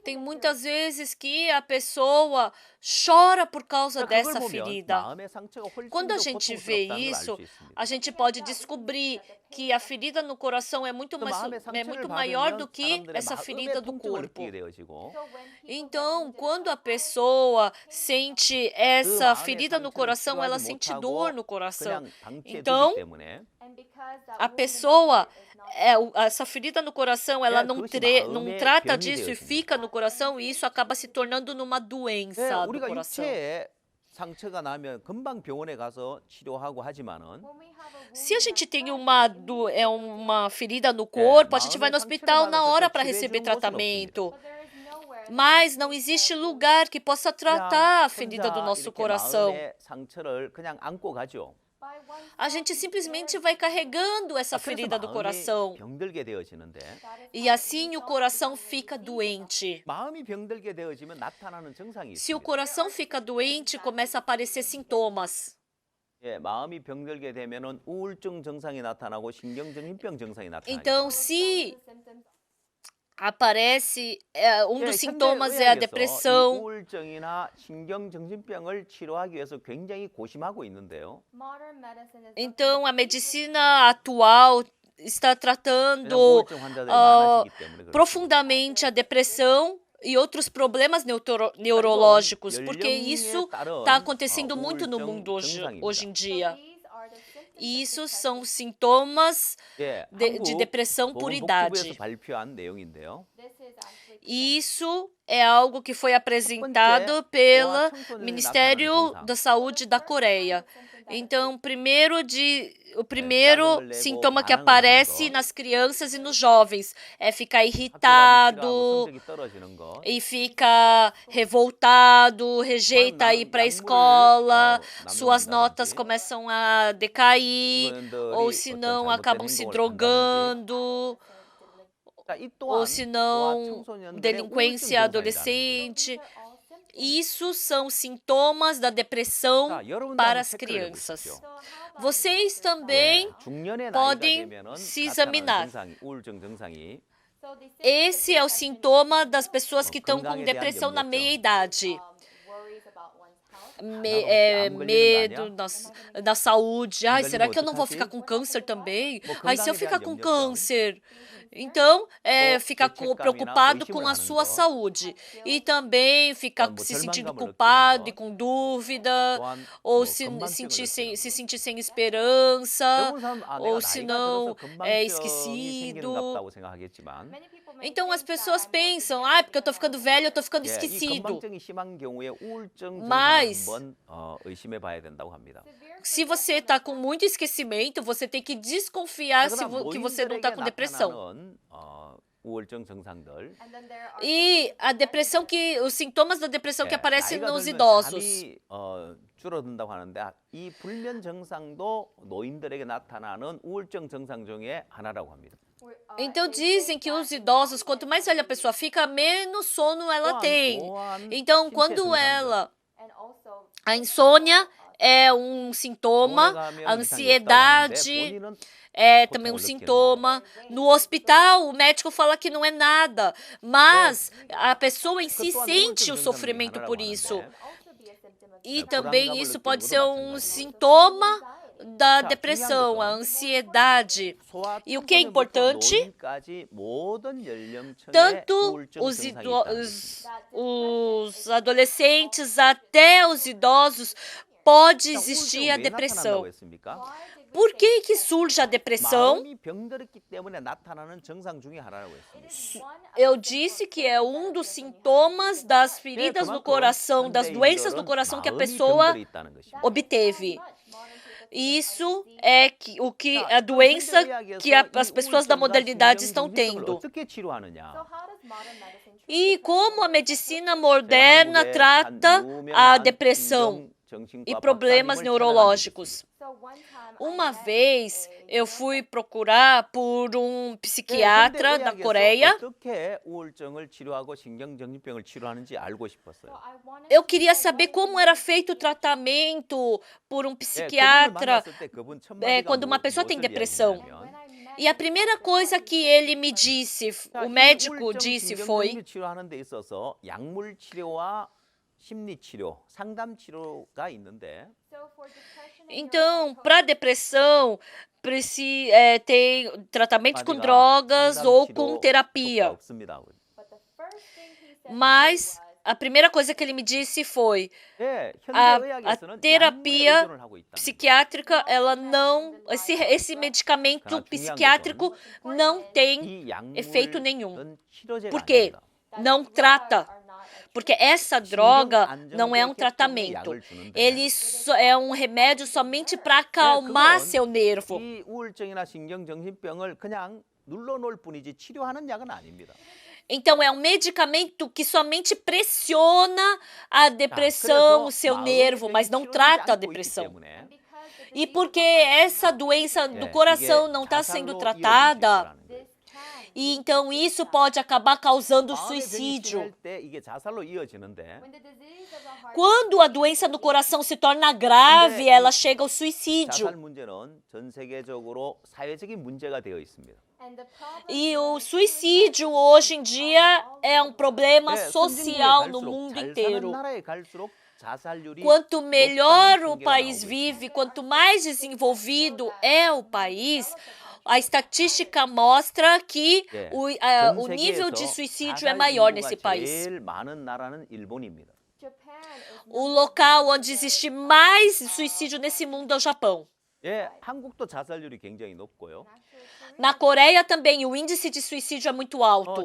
B: Tem muitas vezes que a pessoa chora por causa
A: 그걸
B: dessa
A: 보면
B: ferida.
A: 마음의 상처가 훨씬
B: Quando a
A: 더
B: gente vê
A: 고통스럽다는 걸 알
B: isso,
A: 수 있습니다.
B: a gente pode descobrir que a ferida no coração é muito,
A: 그 마음의
B: é muito
A: 상처를
B: maior
A: 받으면
B: do que
A: 사람들의
B: essa ferida
A: 마음의
B: do
A: 통증을
B: corpo.
A: 느끼게 되어지고
B: Então, quando a pessoa sente essa
A: 마음의
B: ferida no
A: 상처를
B: coração, ela
A: 치료하지
B: sente
A: 못하고
B: dor no coração.
A: 그냥 방치해
B: Então,
A: 두기 때문에
B: a pessoa, essa ferida no coração, ela não trata disso e fica no coração, e isso acaba se tornando numa doença do
A: 우리가
B: coração.
A: 육체에 상처가 나면 금방 병원에 가서 치료하고 하지만은
B: Se a gente tem uma ferida no corpo, a gente vai no hospital na hora para receber tratamento. Mas não existe lugar que possa tratar a ferida do nosso coração.
A: 마음의 상처를 그냥 안고 가죠.
B: A gente simplesmente vai carregando essa
A: 그래서
B: ferida do
A: 마음이
B: coração.
A: 병들게 되어지는데
B: E assim o coração fica doente.
A: 마음이 병들게 되어지면 나타나는 증상이
B: Se o
A: 있습니다.
B: coração fica doente, começa a aparecer sintomas.
A: 예, 마음이 병들게 되면은 우울증 증상이 나타나고 신경정신병 증상이 나타나요.
B: Então, se aparece, dos sintomas é a
A: 이
B: depressão.
A: 우울증이나 신경정신병을 치료하기 위해서 굉장히 고심하고 있는데요.
B: Então, a medicina atual está
A: 왜냐하면
B: tratando
A: 우울증 환자들이 많아지기 때문에 그렇습니다.
B: profundamente a depressão e outros problemas neurológicos, porque isso está acontecendo muito no mundo hoje em dia. E isso são sintomas
A: 예,
B: de depressão por idade.
A: 보건복지부에서 발표한 내용인데요.
B: E isso é algo que foi apresentado pelo Ministério da Saúde da Coreia. Então, o primeiro sintoma que aparece nas crianças e nos jovens é ficar irritado
A: 성적이 떨어지는 것.
B: e fica revoltado, rejeita ir para a escola, suas notas começam a decair, ou se não acabam se drogando,
A: 자, 이
B: ou
A: 또한
B: se
A: 또한
B: não
A: 청소년들의
B: delinquência
A: 우울증
B: adolescente. Isso são sintomas da depressão
A: 자, 여러분도
B: para
A: 한번
B: as
A: 체크를
B: crianças.
A: 해보십시오.
B: Vocês também
A: 중년의 나이가
B: podem
A: 되면은
B: se
A: 나타나는
B: examinar.
A: 증상이, 우울증 증상이
B: Esse é o sintoma das pessoas que estão com
A: 건강에 대한
B: depressão na
A: 염려점.
B: meia-idade. medo da saúde. Ai, será que eu não vou ficar com câncer também? Ai, se eu ficar com câncer? Então, ficar preocupado com a sua saúde. E também ficar se sentindo culpado e com dúvida, ou se sentir sem esperança, ou se não esquecido. Então as pessoas pensam, porque eu tô ficando velho, eu tô ficando esquecido. Mas se você está com muito esquecimento, você tem que desconfiar que você não está com depressão. E a depressão os sintomas da depressão que aparecem nos idosos.
A: 줄어든다고 하는데 이 불면 증상도 노인들에게 나타나는 우울증 증상 중에 하나라고 합니다.
B: Então dizem que os idosos, quanto mais velha a pessoa fica, menos sono ela tem. Então quando a insônia é um sintoma, a ansiedade é também um sintoma. No hospital, o médico fala que não é nada, mas a pessoa em si sente o sofrimento por isso. E também isso pode ser um sintoma da depressão, a ansiedade. E o que é importante? Tanto os adolescentes até os idosos pode existir a depressão. Por que surge a depressão? Eu disse que é um dos sintomas das feridas no coração, das doenças no coração que a pessoa obteve. Isso é a doença que as pessoas da modernidade estão tendo. E como a medicina moderna trata a depressão e problemas neurológicos? Uma vez eu fui procurar por um psiquiatra da Coreia. Eu queria saber como era feito o tratamento por um psiquiatra quando uma pessoa tem depressão. E a primeira coisa que ele me disse, o médico disse foi: então, para depressão, tem tratamentos com drogas ou com terapia. Mas a primeira coisa que ele me disse foi: a terapia psiquiátrica, ela não, esse medicamento psiquiátrico não tem efeito nenhum. Por quê? Não trata. Porque essa droga não é um tratamento. Ele é um remédio somente para acalmar seu nervo. Então, é um medicamento que somente pressiona a depressão, o seu nervo, mas não trata a depressão. E porque essa doença do coração não está sendo tratada, e então isso pode acabar causando suicídio. Quando a doença do coração se torna grave, ela chega ao suicídio. E o suicídio hoje em dia é um problema social no mundo inteiro. Quanto melhor o país vive, quanto mais desenvolvido é o país, a estatística mostra que o nível de suicídio é maior nesse país. O local onde existe mais suicídio nesse mundo é o Japão. Na Coreia também o índice de suicídio é muito alto.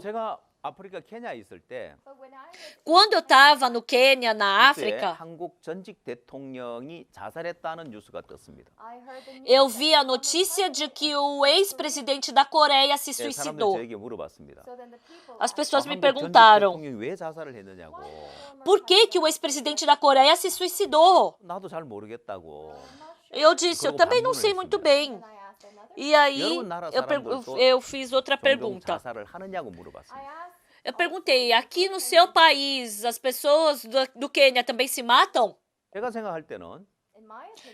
B: Quando eu estava no Quênia, na África, eu vi a notícia de que o ex-presidente da Coreia se suicidou. As pessoas me perguntaram: por que o ex-presidente da Coreia se suicidou? Eu disse: eu também não sei muito bem. E aí eu fiz outra pergunta. Eu perguntei: aqui no seu país, as pessoas do Quênia também se matam?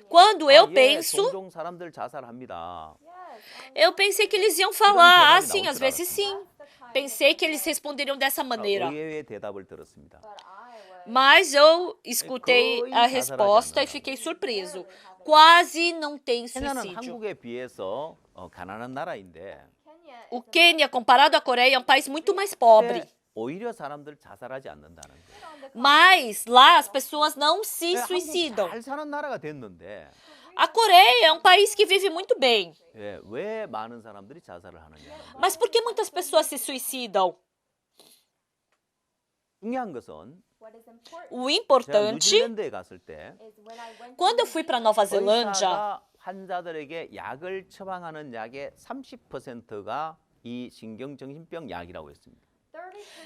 B: Quando eu penso, eu pensei que eles iam falar: sim, às vezes sim. Pensei que eles responderiam dessa maneira. Mas eu escutei
A: 거의
B: a
A: 자살하지
B: resposta e
A: 않는다는
B: fiquei surpreso. Quase não tem
A: 케냐는
B: suicídio.
A: 한국에 비해서 가난한 나라인데
B: O Quênia, comparado à Coreia, é um país muito mais pobre.
A: 근데 오히려 사람들 자살하지 않는다는 거예요.
B: Mas lá as pessoas não se
A: 한국
B: suicidam.
A: 잘 사는 나라가 됐는데
B: A Coreia é um país que vive muito bem.
A: 왜 많은 사람들이 자살을 하느냐.
B: Mas por que muitas pessoas se suicidam?
A: 중요한 것은
B: O
A: 제가
B: importante,
A: 뉴질랜드에 갔을 때
B: quando eu fui para Nova Zelândia,
A: 의사가 환자들에게 약을 처방하는 약의 30%가 이 신경정신병 약이라고 했습니다.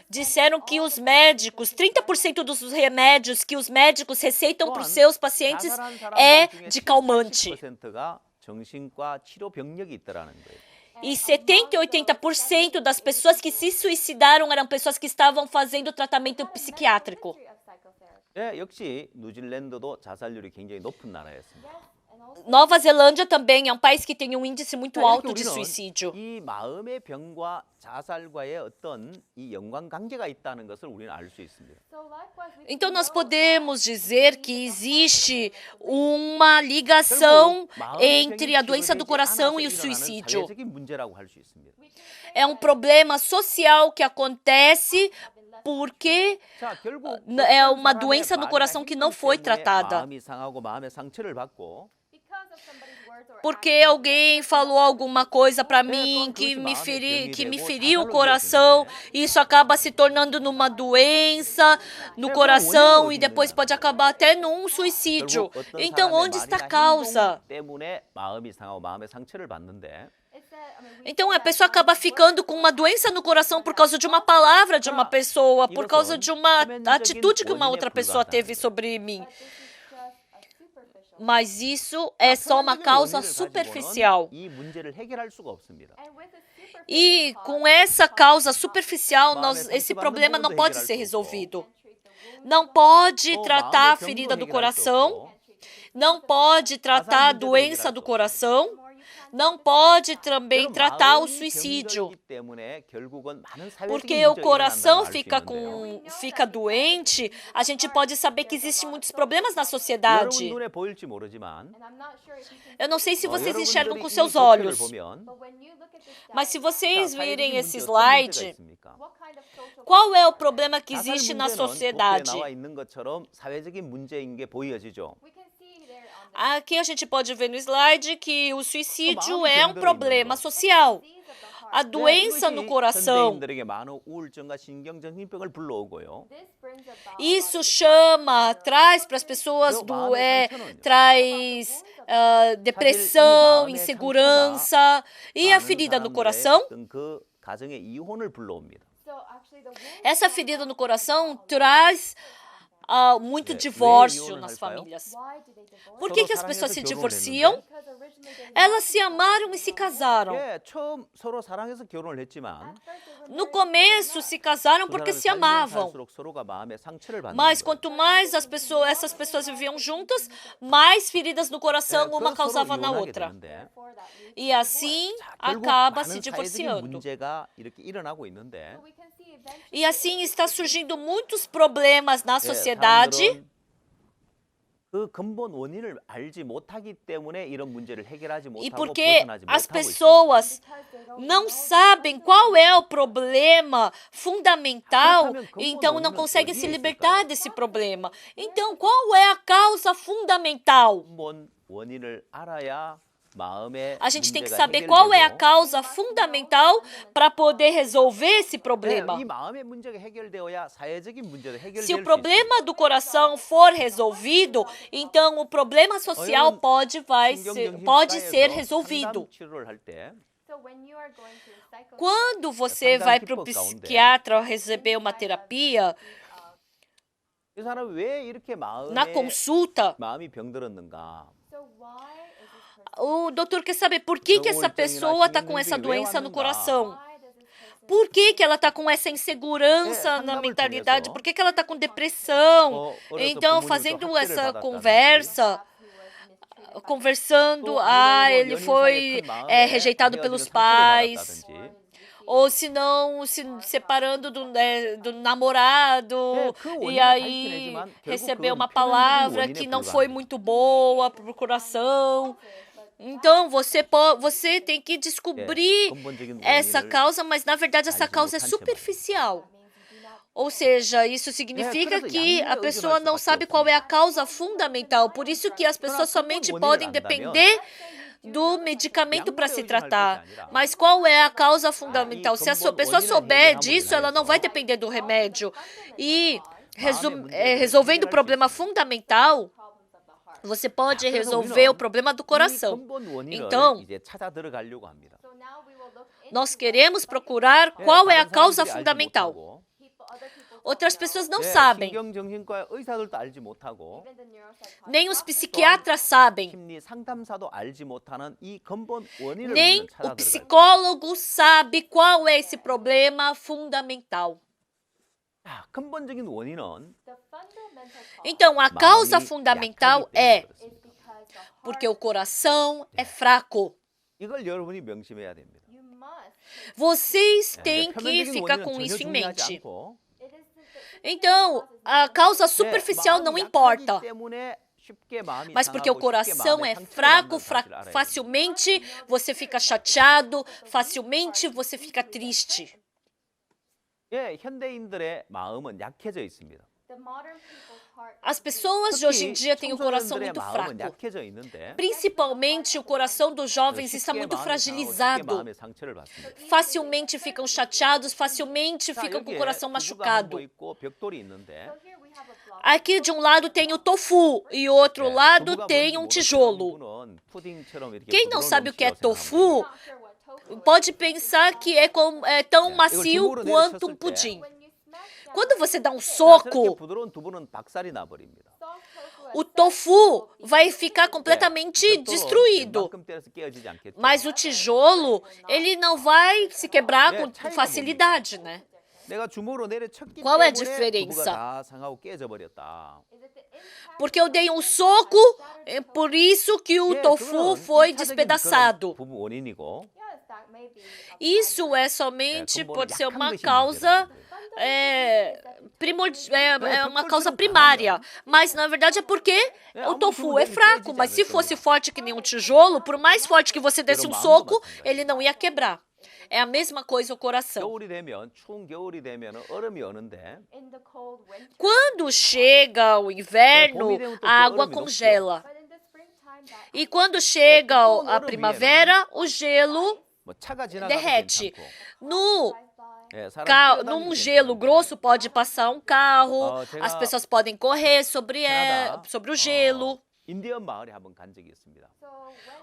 B: disseram que os médicos, 30% dos remédios que os médicos receitam para os seus pacientes
A: 자살한
B: é
A: 사람들 중에
B: de calmante.
A: 70%가 정신과 치료 병력이 있더라는 거예요.
B: E 70 e 80% das pessoas que se suicidaram eram pessoas que estavam fazendo tratamento psiquiátrico.
A: 역시 뉴질랜드도 자살률이 굉장히 높은 나라였습니다.
B: Nova Zelândia também é um país que tem um índice muito alto de
A: 우리는
B: suicídio.
A: 이 마음의 병과 자살과의 어떤 이 연관관계가 있다는 것을 우리는 알 수 있습니다.
B: Então nós podemos dizer que existe uma ligação entre a doença do coração e o suicídio.
A: 사회적인 문제라고 할 수 있습니다.
B: É um problema social que acontece porque
A: 자, 결국
B: é
A: 어떤
B: uma
A: 사람의
B: doença no
A: 말이나
B: coração que não
A: 행동
B: foi
A: 때문에
B: tratada.
A: 마음이 상하고 마음의 상처를 받고
B: Porque alguém falou alguma coisa para mim que me feriu o coração, isso acaba se tornando numa doença no coração e depois pode acabar até num suicídio.
A: 결국 어떤
B: Então,
A: 사람의
B: onde está a
A: 말이나
B: causa?
A: 행동 때문에 마음이 상하고 마음의 상처를 받는데
B: Então, a pessoa acaba ficando com uma doença no coração por causa de uma palavra de uma pessoa, por causa de uma atitude que uma outra pessoa teve sobre mim. Mas isso é só uma causa superficial.
A: 이 문제를 해결할 수가 없습니다.
B: E com essa causa superficial, esse problema não pode ser resolvido. Não pode tratar a ferida do coração, não pode tratar a doença do coração, não pode também tratar o suicídio. Porque o coração fica doente, a gente pode saber que existem muitos problemas na sociedade. Eu não sei se vocês enxergam com seus olhos, mas se vocês virem esse slide, qual é o problema que existe na sociedade? Aqui a gente pode ver no slide que o suicídio é um problema social. A doença no coração, isso traz para as pessoas traz depressão, insegurança e a ferida no coração. Essa ferida no coração traz muito divórcio nas famílias. Por que as pessoas se divorciam? Elas se amaram e se casaram. No começo se casaram porque se amavam. Mas quanto mais essas pessoas viviam juntas, mais feridas no coração uma causava na outra. E assim acaba se divorciando. E assim está surgindo muitos problemas na sociedade. E porque as pessoas não sabem qual é o problema fundamental, então não conseguem se libertar desse problema. Então, qual é a causa fundamental? A gente tem que saber qual é a causa fundamental para poder resolver esse problema. Se o problema do coração for resolvido, então o problema social pode ser resolvido. Quando você vai para o psiquiatra receber uma terapia, na consulta, o doutor quer saber por que essa pessoa está com essa doença no coração. Por que ela está com essa insegurança na mentalidade? Por que ela está com depressão? Então, fazendo essa conversando, ele foi rejeitado pelos pais. ou se não se separando do namorado, e aí receber uma palavra que não foi muito boa para o coração. Então, você tem que descobrir essa causa, mas na verdade essa causa é superficial. Ou seja, isso significa que a pessoa não sabe qual é a causa fundamental. Por isso que as pessoas somente podem depender do medicamento para se tratar. Mas qual é a causa fundamental? Se a pessoa souber disso, ela não vai depender do remédio. E resolvendo o problema fundamental, você pode resolver o problema do coração. Então, nós queremos procurar qual é a causa fundamental. Outras pessoas não sabem. Nem os psiquiatras sabem. Nem o psicólogo sabe qual é esse problema fundamental. Então, a causa fundamental é porque o coração é fraco. Vocês têm que ficar com isso em mente. Então, a causa superficial não importa. Mas porque o coração é fraco, facilmente você fica chateado, facilmente você fica triste. As pessoas de hoje em dia têm o coração muito fraco. Principalmente o coração dos jovens está muito fragilizado. Facilmente ficam chateados, facilmente ficam com o coração machucado. Aqui de um lado tem o tofu e o outro lado tem um tijolo. Quem não sabe o que é tofu, pode pensar que é tão macio quanto um pudim. Quando você dá um soco, o tofu vai ficar completamente destruído. Mas o tijolo, ele não vai se quebrar com facilidade, né? Qual é a diferença? Porque eu dei um soco, é por isso que o tofu foi despedaçado. Isso somente pode ser uma causa uma causa primária, mas na verdade é porque o tofu é fraco, mas se fosse forte que nem um tijolo, por mais forte que você desse um soco, ele não ia quebrar. É a mesma coisa o coração. Quando chega o inverno, a água congela. E quando chega a primavera, o gelo derrete. Num gelo grosso pode passar um carro, as pessoas podem correr sobre o gelo.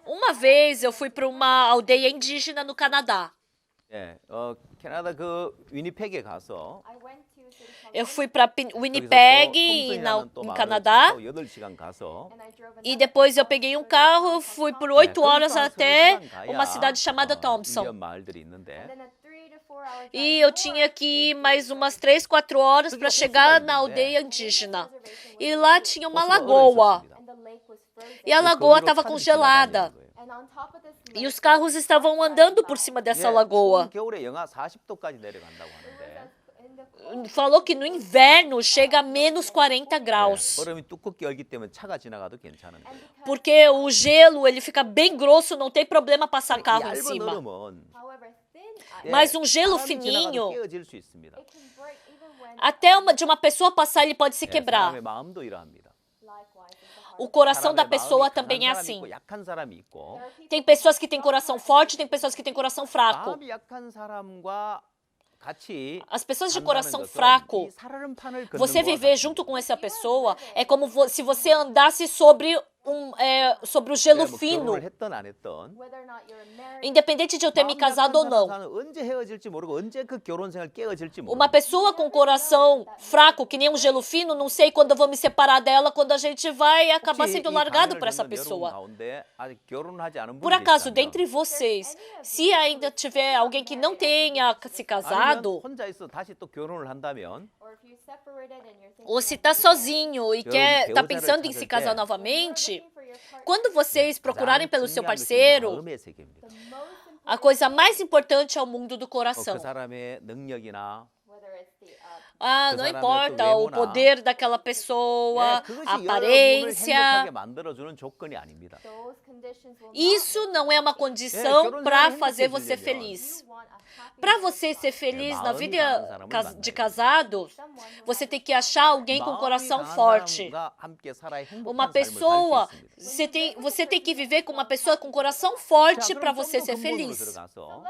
B: Uma vez eu fui para uma aldeia indígena no Canadá. Eu fui para Winnipeg, no Canadá, e depois eu peguei um carro, fui por 8 horas até uma cidade chamada Thompson. E eu tinha que ir mais umas 3, 4 horas para chegar na aldeia indígena. E lá tinha uma lagoa. E a lagoa estava congelada. E os carros estavam andando por cima dessa lagoa. Falou que no inverno chega a menos 40 graus. Porque o gelo ele fica bem grosso, não tem problema passar carro em cima. Mas um gelo fininho, até de uma pessoa passar, ele pode se quebrar. O coração da pessoa também é assim. Tem pessoas que têm coração forte, tem pessoas que têm coração fraco. As pessoas de coração fraco, você viver junto com essa pessoa é como se você andasse sobre o gelo fino. Independente de eu ter me casado ou não. Uma pessoa com coração fraco, que nem um gelo fino, não sei quando eu vou me separar dela, quando a gente vai acabar sendo largado por essa pessoa. Por acaso, dentre vocês, se ainda tiver alguém que não tenha se casado, ou se está sozinho e está pensando em se casar novamente, quando vocês procurarem pelo seu parceiro, A coisa mais importante é o mundo do
A: 그
B: coração.
A: 사람의 능력이나
B: Ah,
A: 그
B: não
A: 사람의
B: importa
A: 어떤
B: o
A: 외모나,
B: poder daquela pessoa,
A: 그것이
B: a
A: 여러분을 행복하게
B: aparência.
A: 만들어주는 조건이 아닙니다.
B: Isso não é uma condição para fazer você feliz. Para você ser feliz na vida de casado, você tem que achar alguém com coração
A: 마음이 강한
B: forte.
A: 사람과 함께 살아 행복한
B: Uma
A: 삶을
B: pessoa,
A: 살 수 있습니다.
B: você tem que viver com uma pessoa com coração forte
A: 자,
B: para
A: 그럼
B: você
A: 좀더
B: ser
A: 근본으로
B: feliz.
A: 들어가서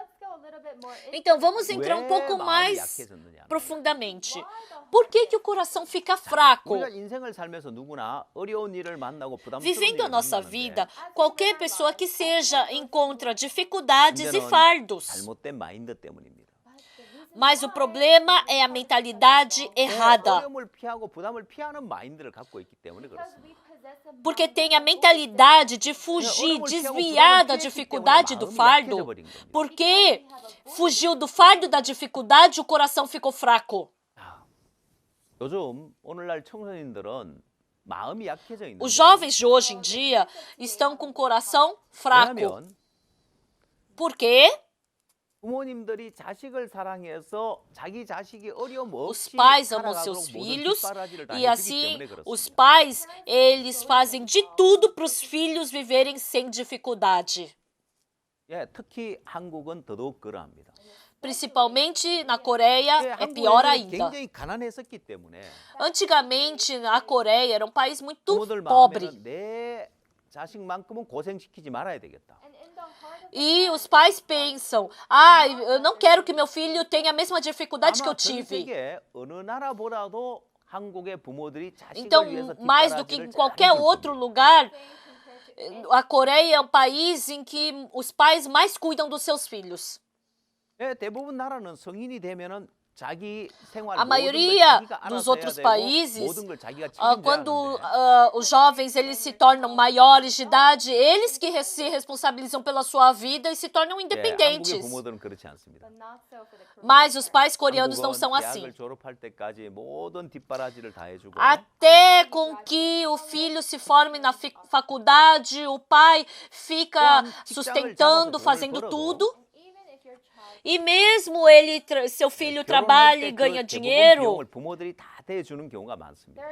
B: Então vamos entrar um
A: 왜
B: pouco
A: 마음이
B: mais
A: 약해졌느냐.
B: profundamente. Por que que o coração fica fraco?
A: 우리가 인생을 살면서 누구나 어려운 일을 만나고 부담스러운
B: Vivendo a
A: 일을
B: nossa
A: 만나는데
B: vida, qualquer pessoa que seja encontra dificuldades e
A: 문제는
B: fardos.
A: 잘못된 마인드 때문입니다.
B: Mas o problema é a mentalidade errada.
A: 어려움을 피하고 부담을 피하는 마인드를 갖고 있기 때문에 그렇습니다.
B: Porque tem a mentalidade de fugir, desviar da dificuldade do fardo. Porque fugiu do fardo da dificuldade, o coração ficou fraco.
A: 요즘 오늘날 청소년들은 마음이 약해져 있는
B: Os jovens de hoje em dia estão com o coração fraco.
A: 왜냐하면
B: Por quê?
A: 부모님들이 자식을 사랑해서 자기 자식이 어려움
B: Os
A: 없이
B: pais amam
A: 살아가도록
B: seus
A: 모든
B: filhos
A: 뒷바라지를 다
B: e
A: 해주기
B: assim
A: 때문에
B: os
A: 그렇습니다.
B: pais, eles fazem de tudo para os filhos viverem sem dificuldade.
A: 예, 특히 한국은 더더욱 그러합니다.
B: Principalmente na Coreia
A: 예,
B: é pior
A: 한국은
B: ainda.
A: 굉장히 가난했었기 때문에
B: Antigamente, a Coreia era um país muito
A: 부모들
B: pobre.
A: 마음에는 내 자식만큼은 고생시키지 말아야 되겠다.
B: E os pais pensam, ah, eu não quero que meu filho tenha a mesma dificuldade que eu
A: 아마 전
B: tive.
A: 세계 어느 나라보다도 한국의 부모들이 자식을
B: Então,
A: 위해서
B: mais do que
A: 뒷바라지를
B: em qualquer
A: 잘해줄
B: outro
A: 겁니다.
B: lugar, a Coreia é um país em que os pais mais cuidam dos seus filhos.
A: 예, 대부분 나라는 성인이 되면은 자기 생활
B: A
A: 모든 걸
B: maioria
A: 자기가
B: dos
A: 알아서 해야
B: outros
A: 되고
B: países,
A: 모든 걸 자기가
B: quando
A: 책임져야
B: os jovens eles se tornam maiores de idade, eles que se responsabilizam pela sua vida e se tornam
A: 한국의
B: independentes.
A: 부모들은 그렇지 않습니다.
B: Mas os pais coreanos não
A: 한국은
B: são assim.
A: 대학을 졸업할 때까지 모든 뒷바라지를 다 해주고
B: Até com que o filho se forme na faculdade, o pai fica sustentando, fazendo tudo. E mesmo seu filho trabalha e ganha
A: 대부분
B: dinheiro,
A: 비용을 부모들이 다 대주는 경우가 많습니다.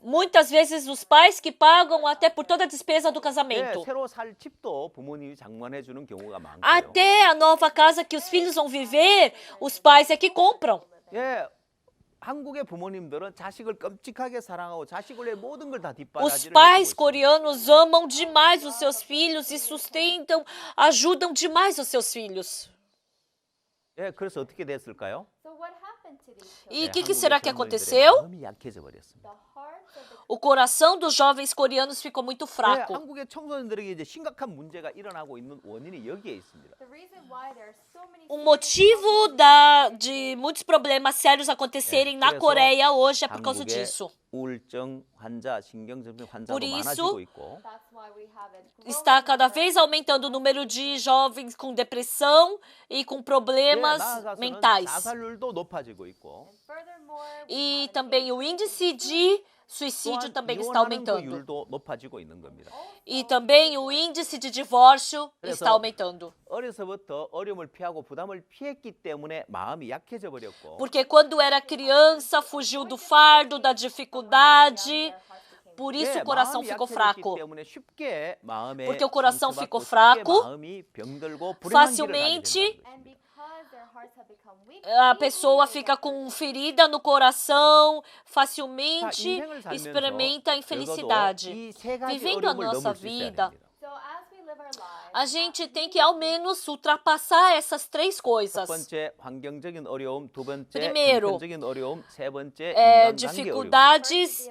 B: muitas vezes os pais que pagam até por toda a despesa do
A: 예,
B: casamento.
A: 새로 살 집도 부모님이 장만해 주는 경우가 많고요.
B: Até a nova casa que os filhos vão viver, os pais é que compram.
A: 예, 한국의 부모님들은 자식을 끔찍하게 사랑하고 자식을 위해 모든 걸 다
B: Os
A: 뒷바라지를
B: pais
A: 해주고 있습니다.
B: coreanos amam demais os seus filhos e sustentam, ajudam demais os seus filhos.
A: 예, 그래서 어떻게 됐을까요?
B: E o
A: 예,
B: que será que
A: 한국의
B: aconteceu?
A: 청소년들의 마음이 약해져 버렸습니다.
B: O coração dos jovens coreanos ficou muito
A: 예,
B: fraco.
A: 한국의 청소년들에게 이제 심각한 문제가 일어나고 있는 원인이 여기에 있습니다.
B: Motivo de muitos problemas sérios acontecerem na
A: 그래서
B: Coreia hoje é por causa
A: 한국의
B: disso.
A: 우울증 환자, 신경증 환자도
B: Por isso,
A: 많아지고 있고
B: Está cada vez aumentando o número de jovens com depressão e com
A: 예,
B: problemas
A: 나아가서는
B: mentais.
A: 자살률도 높아지고 있고
B: E também o índice de suicídio
A: 또한
B: também está
A: 이혼하는 그
B: aumentando.
A: 율도 높아지고 있는 겁니다.
B: E também o índice de divórcio
A: 그래서
B: está aumentando.
A: 어려서부터 어려움을 피하고 부담을 피했기 때문에 마음이 약해져 버렸고
B: Porque quando era criança, fugiu do fardo, da dificuldade. Por isso
A: 예,
B: o coração
A: 마음이
B: ficou
A: 약해졌기
B: fraco.
A: 때문에 쉽게 마음에
B: Porque o coração
A: 상처받고
B: ficou
A: 쉽게
B: fraco,
A: 마음이 병들고 불행한 길을 가게
B: facilmente
A: 된다는 것입니다.
B: a pessoa fica com ferida no coração, facilmente
A: 인생을 살면서
B: experimenta a infelicidade.
A: 적어도 이세 가지
B: Vivendo a
A: 어려움을
B: nossa
A: 넘을 수 있어야
B: vida,
A: 됩니다.
B: a gente tem que ao menos ultrapassar essas três
A: 첫
B: coisas.
A: 번째 환경적인 어려움, 두 번째
B: Primeiro,
A: 형편적인 어려움, 세 번째 인간관계 어려움.
B: Dificuldades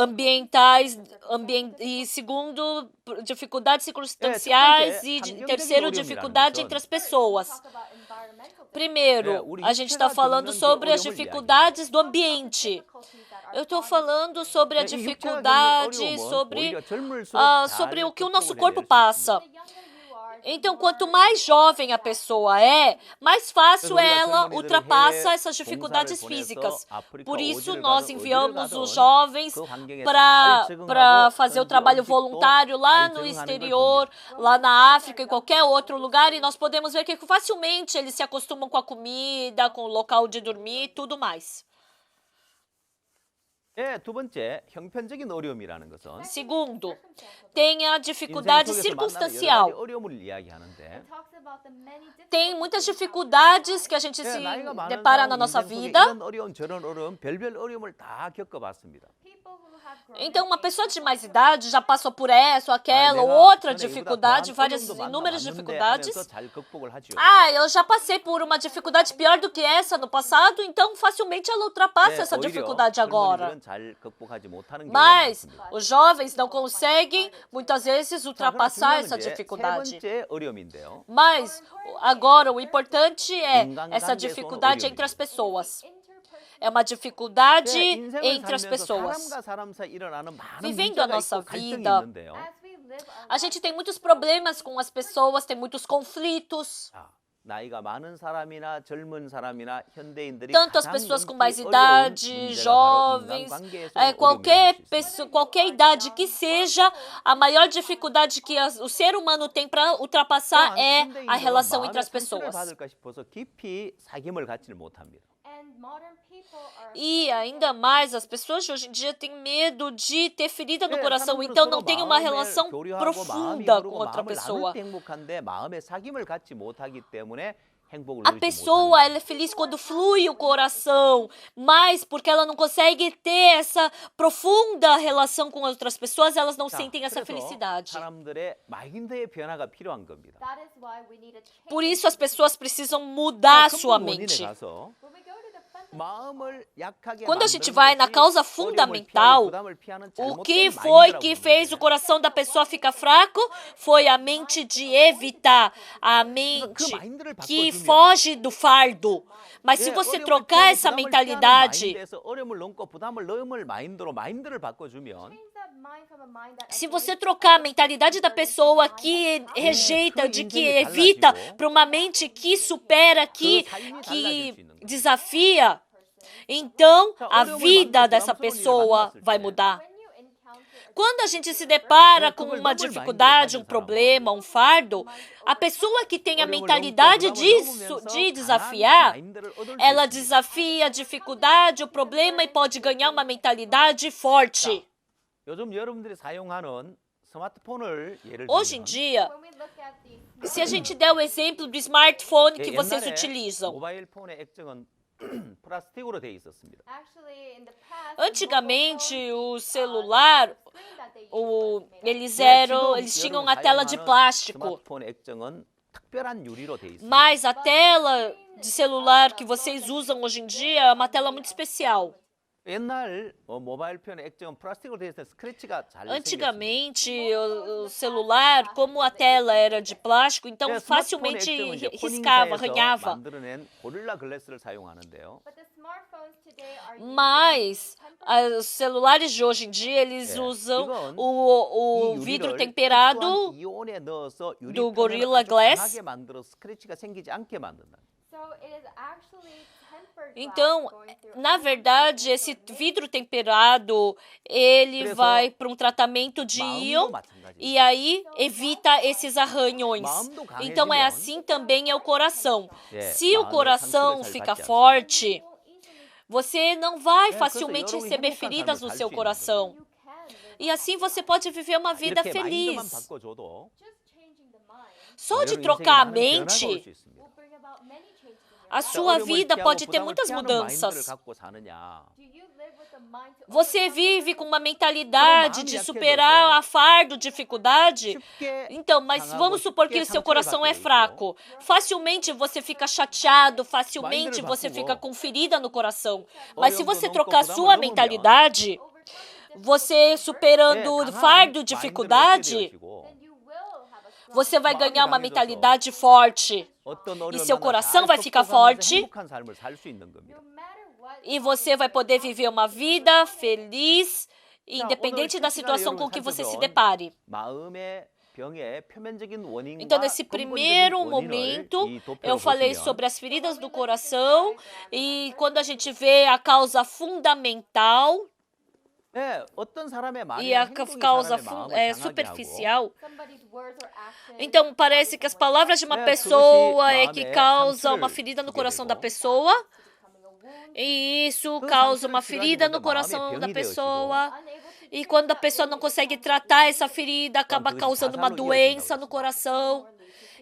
B: ambientais, e segundo, dificuldades circunstanciais e terceiro, dificuldade entre as pessoas. Primeiro, a gente está falando sobre as dificuldades do ambiente. Eu estou falando sobre a
A: 이 육체가 겪는
B: dificuldade,
A: 어려움은
B: sobre,
A: 오히려 젊을수록
B: sobre
A: 잘
B: o que o nosso
A: 극복을
B: corpo
A: 해낼 수
B: passa.
A: 있습니다.
B: Então, quanto mais jovem a pessoa é, mais fácil
A: 그래서 우리가
B: ela
A: 젊은이들을
B: ultrapassa
A: 해외
B: essas dificuldades
A: 봉사를
B: físicas.
A: 보내서 아프리카
B: Por isso,
A: 어디를
B: nós
A: 가든
B: enviamos
A: 어디를
B: os
A: 가든
B: jovens
A: 그 환경에 잘
B: para
A: 적응하고
B: fazer o
A: 현지
B: trabalho
A: 음식도
B: voluntário lá
A: 잘
B: no
A: 적응하는 걸
B: exterior,
A: 봅니다.
B: lá na África, em qualquer outro lugar, e nós podemos ver que facilmente eles se acostumam com a comida, com o local de dormir e tudo mais.
A: 예, 두 번째, 형편적인 어려움이라는 것은
B: Segundo, tem a
A: 인생
B: dificuldade
A: 속에서 만나는 여러 가지
B: circunstancial.
A: 어려움을 이야기하는데
B: Tem muitas dificuldades que a gente se
A: 나이가 많은
B: depara na
A: 사람은
B: nossa
A: 인생 속에
B: vida.
A: 이런 어려움 저런 어려움 별별 어려움을 다 겪어봤습니다.
B: Então, uma pessoa de mais idade já passou por essa ou aquela ou outra dificuldade, várias, inúmeras dificuldades.
A: 잘 극복을 하죠.
B: Ah, eu já passei por uma dificuldade pior do que essa no passado, então facilmente ela ultrapassa essa dificuldade agora.
A: 젊은이들은 잘 극복하지 못하는 경우가
B: Mas
A: 많습니다.
B: os jovens não conseguem, muitas vezes,
A: 자, 그럼
B: ultrapassar
A: 중요한
B: essa
A: 문제, 세
B: dificuldade.
A: 번째 어려움인데요.
B: Mas agora o importante é
A: 인간관계에서
B: essa dificuldade
A: 어려움이
B: entre as pessoas. É uma dificuldade
A: 예, 인생을
B: entre as
A: 살면서
B: pessoas.
A: 사람과 사람 사이 일어나는 많은
B: Vivendo a
A: 문제가
B: nossa
A: 있고 갈등이
B: vida,
A: 있는데요.
B: A gente tem muitos problemas com as pessoas, tem muitos conflitos.
A: 자, 나이가 많은 사람이나 젊은 사람이나 현대인들이
B: Tanto as
A: 가장
B: pessoas com
A: 인기
B: mais
A: 어려운
B: idade,
A: 문제가 바로
B: jovens,
A: 인간관계에서
B: qualquer
A: 어려움이라고 할 수 있습니다.
B: pessoa, qualquer idade que seja, a maior dificuldade que o ser humano tem para ultrapassar
A: 또한
B: é a
A: 현대인들은
B: relação entre
A: 마음의
B: as
A: 상처를
B: pessoas.
A: 받을까 싶어서 깊이 사귐을 갖지를 못합니다.
B: E ainda mais, as pessoas de hoje em dia têm medo de ter ferida no
A: 예,
B: coração,
A: 사람들은
B: então
A: 서로
B: não tem uma
A: 마음을
B: relação
A: 교류하고 마음이
B: profunda com
A: 흐르고
B: outra
A: 마음을 나눌
B: pessoa.
A: 때 행복한데 마음의 사귐을 갖지 못하기 때문에 행복을
B: A
A: 누리지
B: pessoa,
A: 못하는
B: ela é feliz quando flui o coração, mas porque ela não consegue ter essa profunda relação com outras pessoas, elas não
A: 자,
B: sentem essa
A: 그래서
B: felicidade.
A: 사람들의 마인드의 변화가 필요한 겁니다.
B: Por isso as pessoas precisam mudar
A: 자,
B: sua
A: 근본 원인에
B: mente.
A: 가서 마음을 약하게
B: Quando a gente
A: 만드는
B: vai na
A: 것이
B: causa
A: 어려움을
B: fundamental,
A: 피하고 부담을 피하는
B: O
A: 잘못된
B: que foi
A: 마인드라고
B: que
A: 보는
B: fez
A: 거예요.
B: o coração da pessoa ficar fraco? Foi a mente de evitar, a
A: 그
B: mente
A: 마인드를
B: que
A: 바꿔주면
B: foge do fardo. Mas se
A: 예,
B: você
A: 어려움을
B: trocar
A: 피하고
B: essa
A: 부담을 피하는
B: mentalidade,
A: 마인드에서 어려움을 넘고 부담을 넘을 마인드로 마인드를 바꿔주면
B: se você trocar a mentalidade da pessoa que rejeita, de que evita, para uma mente que supera, que desafia, então a vida dessa pessoa vai mudar. Quando a gente se depara com uma dificuldade, um problema, um fardo, a pessoa que tem a mentalidade de desafiar, ela desafia a dificuldade, o problema e pode ganhar uma mentalidade forte.
A: 요즘 여러분들이 사용하는 스마트폰을 예를
B: Hoje em
A: 들면
B: dia, se a gente der o exemplo do smartphone que vocês
A: 옛날에
B: utilizam,
A: 모바일 폰의 액정은 플라스틱으로 돼 있었습니다.
B: antigamente o celular, eles tinham a tela de
A: 사용하는
B: plástico.
A: 스마트폰의 액정은 특별한 유리로 돼 있습니다.
B: Mas a tela de celular que vocês usam hoje em dia é uma tela muito especial.
A: 옛날 모바일 폰의 액정은 플라스틱으로 돼 있어서 스크래치가 잘 생겼습니다.
B: Antigamente, o celular, como a tela era de plástico, então facilmente riscava, arranhava.
A: 만들어낸 고릴라 글래스를 사용하는데요.
B: Mas os celulares de hoje em dia, eles usam o vidro temperado
A: 이온에 넣어서
B: do
A: 유리판을
B: Gorilla
A: 아주
B: Glass.
A: 강하게 만들어 스크래치가 생기지 않게 만든다.
B: Então, na verdade, esse vidro temperado, ele vai para um tratamento de íon e aí evita esses arranhões. Então, é assim também é o coração. Se o coração fica forte, você não vai facilmente receber feridas no seu coração. E assim você pode viver uma vida
A: 이렇게 마인드만
B: feliz.
A: 바꿔줘도
B: Só de
A: 여러분
B: trocar a
A: 인생에 많은 변화가 올수
B: mente,
A: 있습니다.
B: a sua vida pode ter muitas mudanças. Você vive com uma mentalidade de superar a fardo, dificuldade? Então, mas vamos supor que o seu coração é fraco. Facilmente você fica chateado, facilmente você fica com ferida no coração. Mas se você trocar a sua mentalidade, você superando fardo, dificuldade, você vai ganhar uma mentalidade forte. E seu coração vai ficar forte. E você vai poder viver uma vida feliz, independente da situação com que você se depare.
A: 병의 표면적인 원인과
B: Então, nesse
A: 근본적인
B: primeiro
A: 원인을
B: momento,
A: 이 도표로
B: eu falei
A: 보시면
B: sobre as feridas do coração e quando a gente vê a causa fundamental
A: 네, 어떤 사람의 말이나
B: e a
A: 행동이
B: causa
A: 사람의 마음을 상하게 하고
B: superficial,
C: Somebody's words or actions
B: então parece que as palavras de uma
A: É,
B: pessoa é
A: 그것이
B: que
A: 마음에
B: causa
A: 상처를
B: uma ferida no
A: 주게
B: coração da
A: 되고,
B: pessoa
C: becoming a wound,
B: e isso
A: 그
B: causa
A: 상처를
B: uma ferida
A: 치료하지
B: no
A: 못해 마음의
B: coração da
A: 병이
B: pessoa.
C: unable to
B: E
C: treat
B: quando a
C: that
B: pessoa
C: wound,
B: não
C: it
B: consegue
C: becomes
B: tratar essa ferida, acaba
A: 그것이
B: causando uma
A: 자살로
B: doença no
A: 이어진다고
B: coração.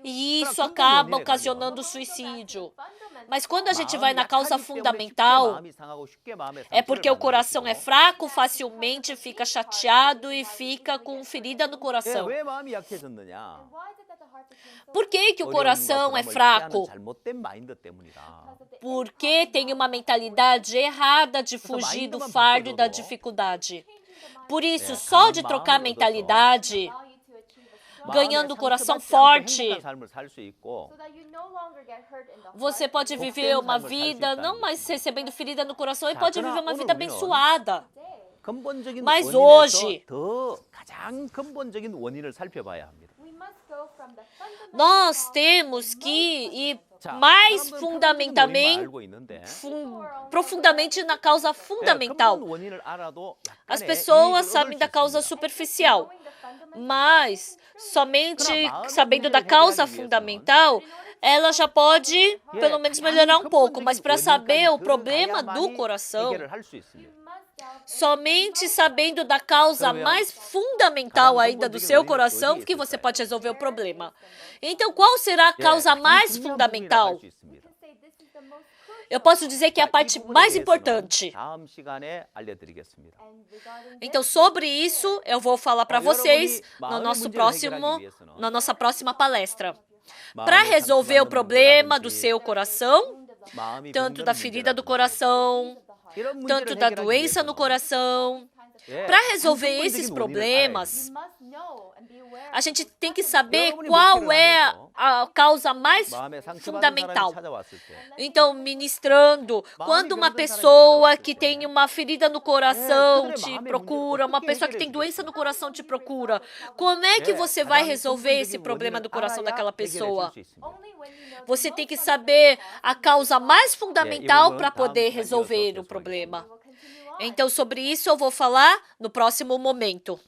B: E isso
A: 그럼
B: acaba
A: 근본 원인에
B: ocasionando
A: 가면
B: suicídio.
C: fundamental.
B: Mas quando a gente
A: 마음이
B: vai na causa
A: 약하기 때문에 쉽게
B: fundamental,
A: 마음이 상하고 쉽게 마음에
B: é
A: 상처를
B: porque o
A: 받는
B: coração é
A: 것이고.
B: fraco, facilmente fica chateado e fica com ferida no
A: 예,
B: coração.
A: 왜 마음이 약해졌느냐?
C: Why is it that the heart became so
B: Por que que o
A: 어려움과
B: coração é
A: 부담을
B: fraco?
A: 피하는 잘못된 마인드 때문이다.
B: Porque tem uma mentalidade errada de fugir do fardo e da dificuldade. Por isso, só de trocar a mentalidade,
C: allow you to achieve a strong
B: ganhando o coração
A: 상처받지 않고
B: forte,
A: 행복한 삶을 살 수 있고
C: so that you no longer get hurt in the heart.
B: você pode viver uma vida não mais recebendo ferida no coração e pode viver uma vida abençoada.
A: 근본적인
B: Mas
A: 원인에서
B: hoje,
A: 더 가장 근본적인 원인을 살펴봐야 합니다.
C: We must go from the fundamental
B: Nós temos que ir
A: 자,
B: mais
A: 사람들은
B: fundamentalmente,
A: 알고 있는데
B: profundamente na causa
A: 예,
B: fundamental.
A: 근본 원인을 알아도
B: As
A: 약간의
B: pessoas
A: 이익을
B: sabem
A: 얻을
B: da
A: 수
B: causa
A: 있습니다.
B: superficial,
C: knowing the fundamental
B: mas somente sabendo da causa fundamental, ela já pode, pelo menos, melhorar um pouco. Mas para saber o problema do coração,
A: 해결을 할 수 있습니다.
B: somente sabendo da causa mais fundamental ainda do seu coração, que você pode resolver o problema. Então, qual será a causa mais fundamental?
A: 수 있습니다.
C: say this is the most crucial
B: Eu posso dizer que é a
A: 이
B: parte
A: 부분에
B: mais
A: 대해서는
B: importante.
A: 다음 시간에 알려드리겠습니다.
C: and regarding
B: Então, sobre isso, eu vou falar para vocês no na nossa próxima palestra. Para resolver o problema do seu coração,
A: 마음이
B: tanto da
A: 병드는
B: ferida do
A: 문제라든지
B: coração,
A: 이런 문제를
B: tanto da
A: 해결하기
B: doença no
A: 위해서는
B: coração,
A: 예,
B: para resolver
A: 근본적인
B: esses
A: 원인을
B: problemas,
C: you must know and be aware
B: a gente tem que saber
A: 여러분이
B: qual
A: 목회를
B: é
A: 하면서
B: a causa mais
A: 마음에 상처받은
B: fundamental.
A: 사람이 찾아왔을 때
B: Então, ministrando, quando uma pessoa que tem uma ferida no coração te procura, uma pessoa que tem doença no coração te procura, como é que você vai resolver esse problema do coração daquela pessoa?
C: only when you know
B: Você tem que saber a causa mais fundamental para poder resolver o problema.
C: will continue on.
B: Então, sobre isso eu vou falar no próximo momento.